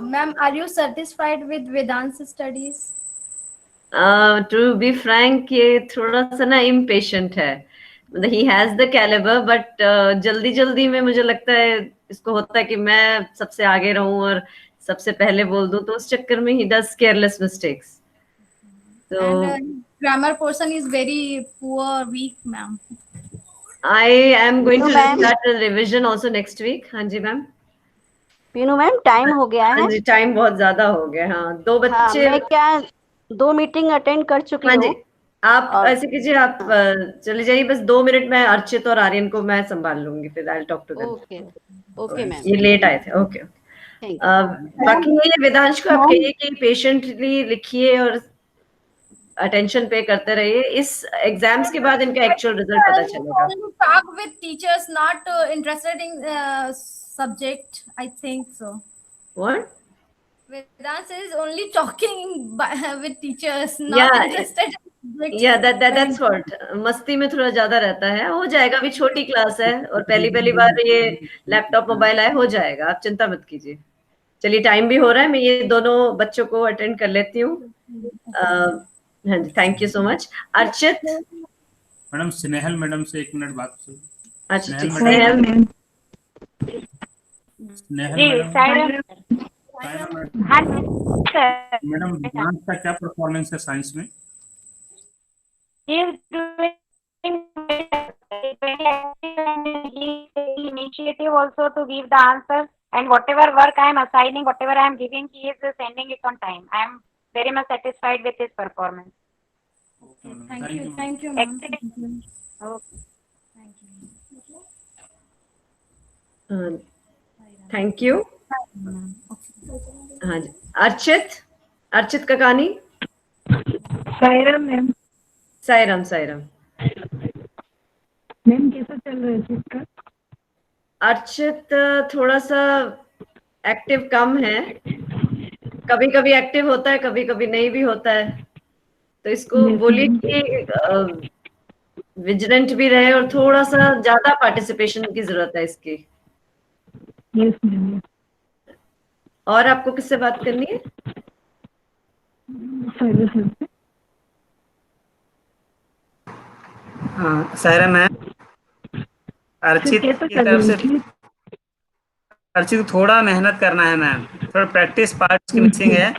Speaker 10: Ma'am, are you satisfied with Vedansh studies?
Speaker 1: To be frank, ये थोड़ा सा ना इम्पेशेंट है, मतलब he has the calibre, but जल्दी में मुझे लगता है इसको होता है कि मैं सबसे आगे रहूं और सबसे पहले बोल दूं, तो उस चक्कर में ही डज केयरलेस मिस्टेक्स। तो
Speaker 10: grammar portion is very poor, weak ma'am.
Speaker 1: I am going to start a revision also next week. हाँ जी मैम।
Speaker 13: पीनू मैम, टाइम हो गया है।
Speaker 1: हाँ जी, टाइम बहुत ज्यादा हो गया। हाँ, दो बच्चे।
Speaker 13: हाँ, मैं क्या 2 मीटिंग अटेंड कर चुकी हूँ।
Speaker 1: आप ऐसे कीजिए, आप चले जाइए, बस 2 मिनट में अर्चित और आर्यन को मैं संभाल लूंगी, फिर I will talk to them.
Speaker 13: Okay ma'am.
Speaker 1: ये लेट आए थे। ओके। बाकी ये वेदांश को आप कहिए कि पेशेंटली लिखिए और अटेंशन पे करते रहिए, इस एग्जाम्स के बाद इनका एक्चुअल रिजल्ट पता चलेगा।
Speaker 10: Talk with teachers not interested in subject, I think so.
Speaker 1: What?
Speaker 10: Vedant is only talking with teachers, not interested in subject.
Speaker 1: Yeah, that's what. मस्ती में थोड़ा ज्यादा रहता है, हो जाएगा, अभी छोटी क्लास है और पहली बार ये लैपटॉप मोबाइल आए, हो जाएगा, आप चिंता मत कीजिए। चलिए, टाइम भी हो रहा है, मैं ये दोनों बच्चों को अटेंड कर लेती हूँ। हाँ जी, thank you so much. Archit
Speaker 2: madam, Snehal madam से 1 मिनट बात करो।
Speaker 1: अच्छा,
Speaker 2: स्नेहल मैडम। मैडम, वेदांश का क्या परफॉर्मेंस है साइंस में?
Speaker 11: Initiative also to give the answer, and whatever work I am assigning, whatever I am giving, he is sending it on time. I am very much satisfied with his performance.
Speaker 10: Thank you, ma'am.
Speaker 1: Thank you. हाँ जी, अर्चित ककानी।
Speaker 22: साईराम मैम।
Speaker 1: साईराम
Speaker 22: मैम, कैसा चल रहा है इसका?
Speaker 1: अर्चित थोड़ा सा एक्टिव कम है, कभी कभी एक्टिव होता है, कभी कभी नहीं भी होता है, तो इसको बोलिए कि विजिलेंट भी रहे और थोड़ा सा ज्यादा पार्टिसिपेशन की जरूरत है इसकी।
Speaker 22: Yes ma'am.
Speaker 1: और आपको किससे बात करनी है?
Speaker 5: हाँ सायरा मैम, अर्चित की तरफ से अर्चित को थोड़ा मेहनत करना है मैम, थोड़ा प्रैक्टिस पार्ट की मिसिंग है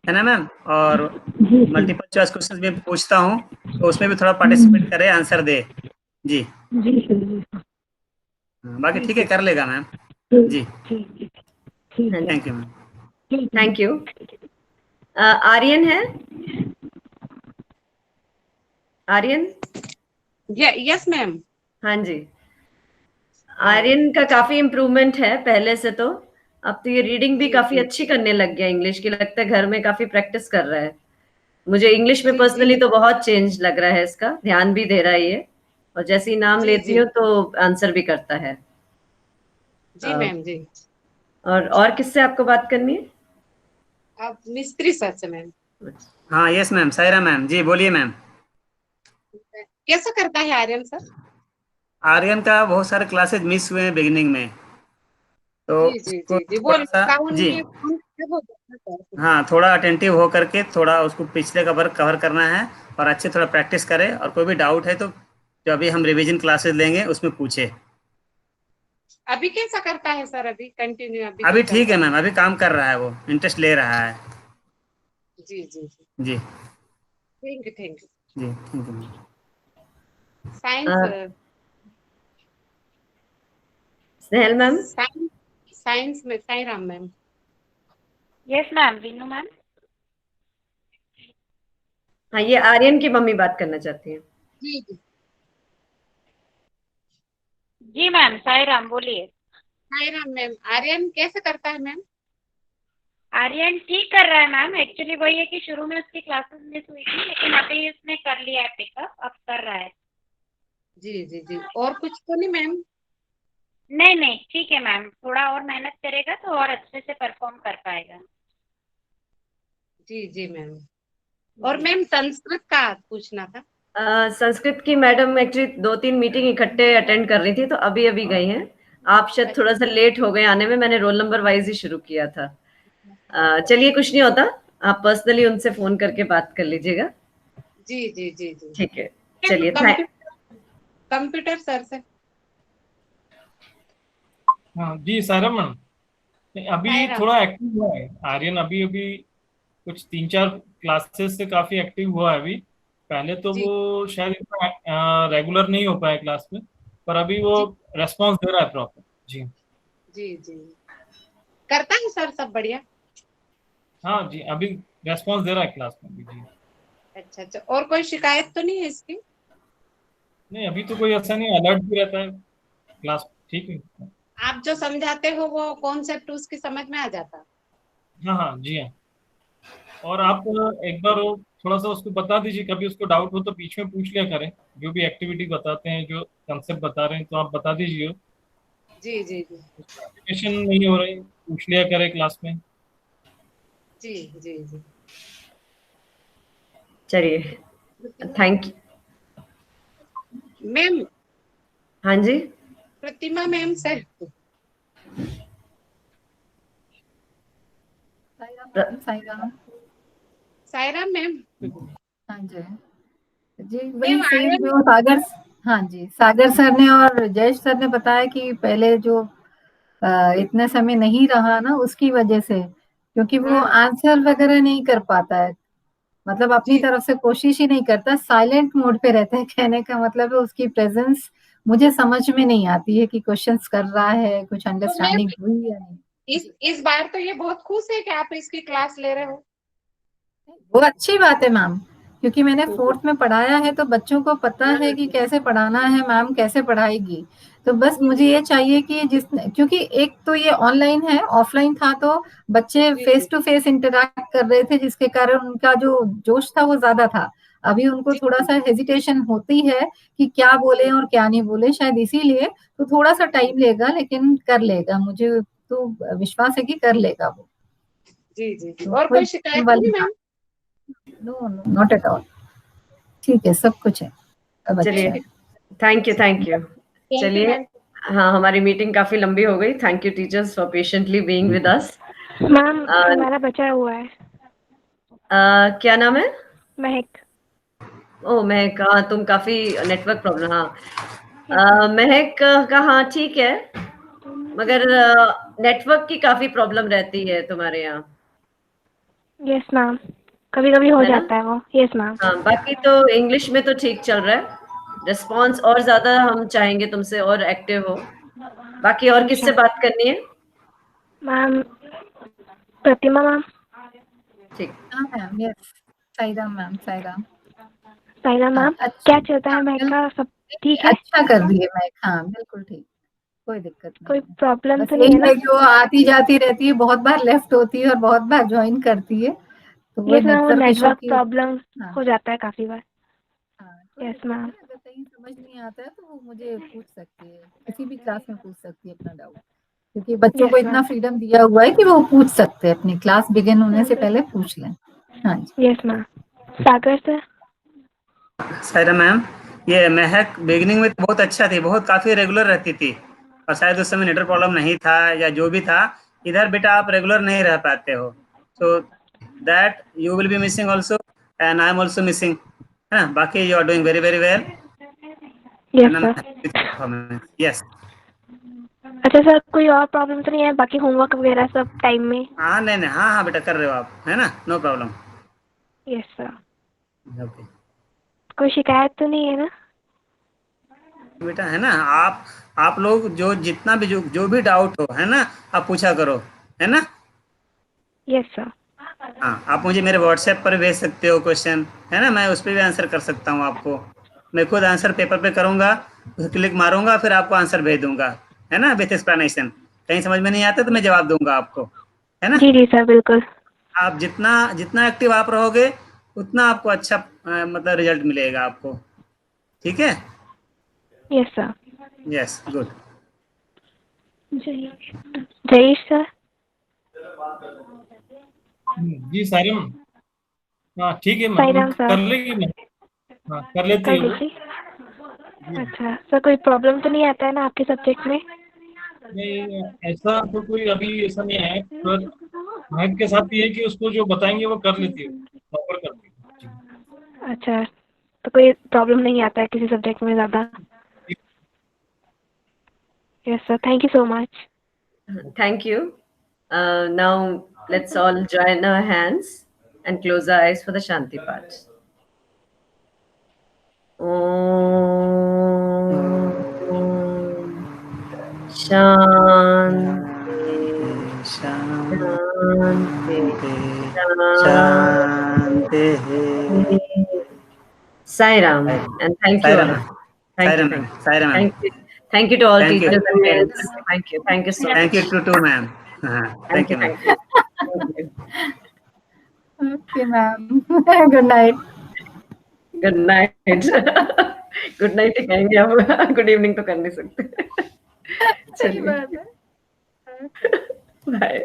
Speaker 5: ना मैम। और मल्टीपल चॉइस क्वेश्चन भी पूछता हूँ तो उसमें भी थोड़ा पार्टिसिपेट करे, आंसर दे जी। बाकी ठीक है, कर लेगा ma'am ji. Thank you ma'am.
Speaker 1: Thank you. Aryan है? आर्यन?
Speaker 4: Yes ma'am.
Speaker 1: हाँ जी, आर्यन का काफी इम्प्रूवमेंट है पहले से। तो अब तो ये रीडिंग भी काफी अच्छी करने लग गया इंग्लिश की, लगता है घर में काफी प्रैक्टिस कर रहा है। मुझे इंग्लिश में पर्सनली तो बहुत चेंज लग रहा है इसका, ध्यान भी दे रहा है ये, और जैसे ही नाम लेती हूँ तो आंसर भी करता है
Speaker 4: जी मैम जी।
Speaker 1: और किससे आपको बात करनी है?
Speaker 4: आप मिस्त्री सर से मैम।
Speaker 5: हाँ यस मैम, सायरा मैम जी, बोलिए मैम।
Speaker 4: कैसा करता है आर्यन सर?
Speaker 5: आर्यन का बहुत सारे क्लासेस मिस हुए हैं बिगिनिंग में, तो जी हाँ थोड़ा अटेंटिव हो करके थोड़ा उसको पिछले का वर्क कवर करना है और अच्छे थोड़ा प्रैक्टिस करे, और कोई भी डाउट है तो जो अभी हम रिवीजन क्लासेस लेंगे उसमें पूछे।
Speaker 4: अभी कैसा करता है सर? अभी कंटिन्यू
Speaker 5: अभी ठीक है मैम, अभी काम कर रहा है, वो इंटरेस्ट ले रहा है।
Speaker 4: जी जी
Speaker 5: जी
Speaker 4: थैंक यू
Speaker 5: जी, thank you.
Speaker 4: Science
Speaker 1: Snehal ma'am?
Speaker 4: Science में Sairam ma'am.
Speaker 11: Yes ma'am, Veenu ma'am.
Speaker 1: हाँ, ये आर्यन की मम्मी बात करना चाहती है।
Speaker 4: जी जी
Speaker 11: जी मैम, साईराम बोलिए।
Speaker 4: साईराम मैम, आर्यन कैसे करता है मैम?
Speaker 11: आर्यन ठीक कर रहा है मैम। एक्चुअली वही है कि शुरू में उसकी क्लासेस मिस हुई थी, लेकिन अभी उसने कर लिया है पिकअप, अब कर रहा है।
Speaker 4: जी जी जी, और कुछ तो नहीं मैम?
Speaker 11: नहीं नहीं, ठीक है मैम, थोड़ा और मेहनत करेगा तो और अच्छे से परफॉर्म कर पाएगा।
Speaker 4: जी जी मैम। और मैम संस्कृत का पूछना था।
Speaker 1: संस्कृत की मैडम एक्चुअली 2-3 मीटिंग इकट्ठे अटेंड कर रही थी, तो अभी अभी गई हैं। आप शायद थोड़ा सा लेट हो गए आने में, मैंने रोल नंबर वाइज ही शुरू किया था। चलिए कुछ नहीं होता, आप पर्सनली उनसे फोन करके बात कर लीजिएगा।
Speaker 4: जी जी जी जी
Speaker 1: ठीक है, चलिए।
Speaker 4: कंप्यूटर सर से।
Speaker 9: हाँ जी सायरा मैम, अभी थोड़ा एक्टिव हुआ है आर्यन, अभी कुछ 3-4 क्लासेस से काफी एक्टिव हुआ है अभी। पहले तो वो शायद रेगुलर नहीं हो पाया क्लास में, पर अभी वो रेस्पॉन्स दे रहा है प्रॉपर। जी
Speaker 4: जी जी, करता है सर सब बढ़िया?
Speaker 9: हाँ जी, अभी रेस्पॉन्स दे रहा है क्लास में भी जी।
Speaker 4: अच्छा अच्छा, और कोई शिकायत तो नहीं है इसकी?
Speaker 9: नहीं, अभी तो कोई ऐसा नहीं, अलर्ट भी रहता है क्लास, ठीक है।
Speaker 4: आप जो समझाते हो वो कॉन्सेप्ट उसकी समझ में आ जाता?
Speaker 9: हाँ हाँ जी हाँ। और आप एक बार थोड़ा सा उसको बता दीजिए, कभी उसको डाउट हो तो बीच में पूछ लिया करें, जो भी एक्टिविटी बताते हैं, जो कंसेप्ट बता रहे हैं तो आप बता दीजिए।
Speaker 4: जी जी जी,
Speaker 9: एप्लीकेशन नहीं हो रही, पूछ लिया करे क्लास में।
Speaker 4: जी जी जी,
Speaker 1: चलिए, थैंक यू
Speaker 4: मैम।
Speaker 1: हाँ जी,
Speaker 4: प्रतिमा मैम सर। सायराम मैम।
Speaker 8: हाँ जी जी, वही सेम जो सागर, हाँ जी सागर सर ने और जयेश सर ने बताया कि पहले जो इतने समय नहीं रहा ना, उसकी वजह से, क्योंकि वो आंसर वगैरह नहीं कर पाता है, मतलब अपनी तरफ से कोशिश ही नहीं करता, साइलेंट मोड पे रहता है। कहने का मतलब है उसकी प्रेजेंस मुझे समझ में नहीं आती है कि क्वेश्चंस कर रहा है, कुछ अंडरस्टैंडिंग हुई या नहीं।
Speaker 4: इस बार तो ये बहुत खुश है कि आप इसकी क्लास ले रहे हो।
Speaker 8: वो अच्छी बात है मैम, क्योंकि मैंने 4th में पढ़ाया है तो बच्चों को पता है कि कैसे पढ़ाना है, मैम कैसे पढ़ाएगी। तो बस मुझे ये चाहिए कि क्योंकि एक तो ये ऑनलाइन है, ऑफलाइन था तो बच्चे फेस टू फेस इंटरैक्ट कर रहे थे, जिसके कारण उनका जो जोश था वो ज्यादा था। अभी उनको थोड़ा सा हेजिटेशन होती है कि क्या बोले और क्या नहीं बोले, शायद इसीलिए तो थोड़ा सा टाइम लेगा, लेकिन कर लेगा, मुझे तो विश्वास है कि कर लेगा वो।
Speaker 4: जी जी जी, और कोई शिकायत नहीं ma'am?
Speaker 8: No not at all, ठीक है, सब कुछ है।
Speaker 1: चलिए थैंक यू। चलिए, हाँ, हमारी मीटिंग काफी लंबी हो गई। Thank you teachers for patiently being with us.
Speaker 7: Ma'am हमारा बचा हुआ है।
Speaker 1: क्या नाम है?
Speaker 7: महक।
Speaker 1: ओ महक, हाँ, तुम काफी नेटवर्क प्रॉब्लम, हाँ। महक का हाँ ठीक है, मगर नेटवर्क की काफी प्रॉब्लम रहती है तुम्हारे यहाँ।
Speaker 7: यस मैम, कभी कभी हो
Speaker 1: है ना?
Speaker 7: जाता है वो। Yes ma'am.
Speaker 1: हाँ, बाकी तो इंग्लिश में तो ठीक चल रहा है। रिस्पॉन्स और ज्यादा हम चाहेंगे तुमसे, और एक्टिव हो। बाकी और किससे बात करनी है?
Speaker 7: Ma'am Pratima ma'am.
Speaker 1: ठीक।
Speaker 8: Ma'am, yes, Sairam ma'am, Sairam.
Speaker 7: Sairam ma'am, क्या चलता है महक का? सब ठीक है?
Speaker 8: अच्छा कर दिए महक, हाँ बिल्कुल ठीक, कोई दिक्कत नहीं।
Speaker 7: कोई प्रॉब्लम
Speaker 8: बस
Speaker 7: तो नहीं
Speaker 8: यही
Speaker 7: है ना?
Speaker 8: है कि वो आती जाती रहती है, बहुत बार लेफ्ट होती है और बहुत बार ज्वाइन करती है, तो वो
Speaker 7: यस मैम, वो
Speaker 8: नेटवर्क इशू
Speaker 7: नेटवर्क
Speaker 8: की।
Speaker 7: प्रॉब्लम
Speaker 8: हाँ।
Speaker 7: हो जाता है काफी बार।
Speaker 8: हाँ,
Speaker 7: यस मैम।
Speaker 8: अगर कहीं समझ नहीं आता है तो वो मुझे पूछ सकती है, किसी भी क्लास में पूछ सकती है अपना डाउट, क्योंकि बच्चों को इतना फ्रीडम दिया हुआ है कि वो पूछ सकते हैं, अपनी क्लास बिगिन होने से पहले पूछ लें। हाँ जी।
Speaker 7: Yes ma'am. Sagar sir.
Speaker 5: Saira ma'am, ये महक बिगिनिंग में बहुत अच्छा थी, बहुत काफी रेगुलर रहती थी, और शायद उस समय नेटवर्क प्रॉब्लम नहीं था या जो भी था। इधर बेटा आप रेगुलर नहीं रह पाते हो, so that you will be missing also and I am also missing, है ना। बाकी you are doing very very well. Yes.
Speaker 7: अच्छा सर, कोई और प्रॉब्लम तो नहीं है? बाकी होमवर्क वगैरह सब टाइम में?
Speaker 5: हाँ नहीं, हाँ बेटा कर रहे हो आप, है ना, no problem.
Speaker 7: Yes sir.
Speaker 5: Okay
Speaker 7: कोई शिकायत तो नहीं है ना?
Speaker 5: बेटा, है ना, आप लोग जो जितना भी जो भी डाउट हो, है ना, आप पूछा करो, है ना।
Speaker 7: Yes sir.
Speaker 5: हाँ, आप मुझे मेरे व्हाट्सएप पर भेज सकते हो क्वेश्चन, है ना, मैं उस पर भी आंसर कर सकता हूँ आपको। मैं खुद आंसर पेपर पे करूँगा, क्लिक मारूंगा, फिर आपको आंसर भेज दूंगा, है ना, विथ एक्सप्लेनेशन। कहीं समझ में नहीं आता तो मैं जवाब दूंगा आपको, है ना।
Speaker 7: जी सर, बिल्कुल।
Speaker 5: आप जितना एक्टिव आप रहोगे उतना आपको अच्छा मतलब रिजल्ट मिलेगा आपको, ठीक है।
Speaker 7: Yes sir.
Speaker 5: Yes, good.
Speaker 7: Jayesh sir.
Speaker 9: जी सायरम, हाँ ठीक है
Speaker 7: सायरम
Speaker 9: मैम,
Speaker 7: सर।
Speaker 9: कर लेगी मैम। हाँ कर लेती है वो।
Speaker 7: अच्छा सर, कोई प्रॉब्लम तो नहीं आता है ना आपके सब्जेक्ट में?
Speaker 9: नहीं, ऐसा तो कोई अभी ऐसा नहीं है, पर महक के साथ ये है कि उसको जो बताएंगे वो कर लेती है, प्रॉपर करती है।
Speaker 7: अच्छा, तो कोई प्रॉब्लम नहीं आता है किसी सब्जेक्ट में ज्यादा? Yes sir, thank you so much.
Speaker 1: Thank you. Now let's all join our hands and close our eyes for the Shanti part. Sai Ram, and thank you all. Thank you to all teachers and parents. Thank you so much.
Speaker 5: Thank you to ma'am. Thank you, ma'am.
Speaker 8: Okay, ma'am. Good night.
Speaker 1: Good night. Good night ही कहेंगे अब, good evening तो कर नहीं सकते।
Speaker 8: सही बात है।
Speaker 1: Bye.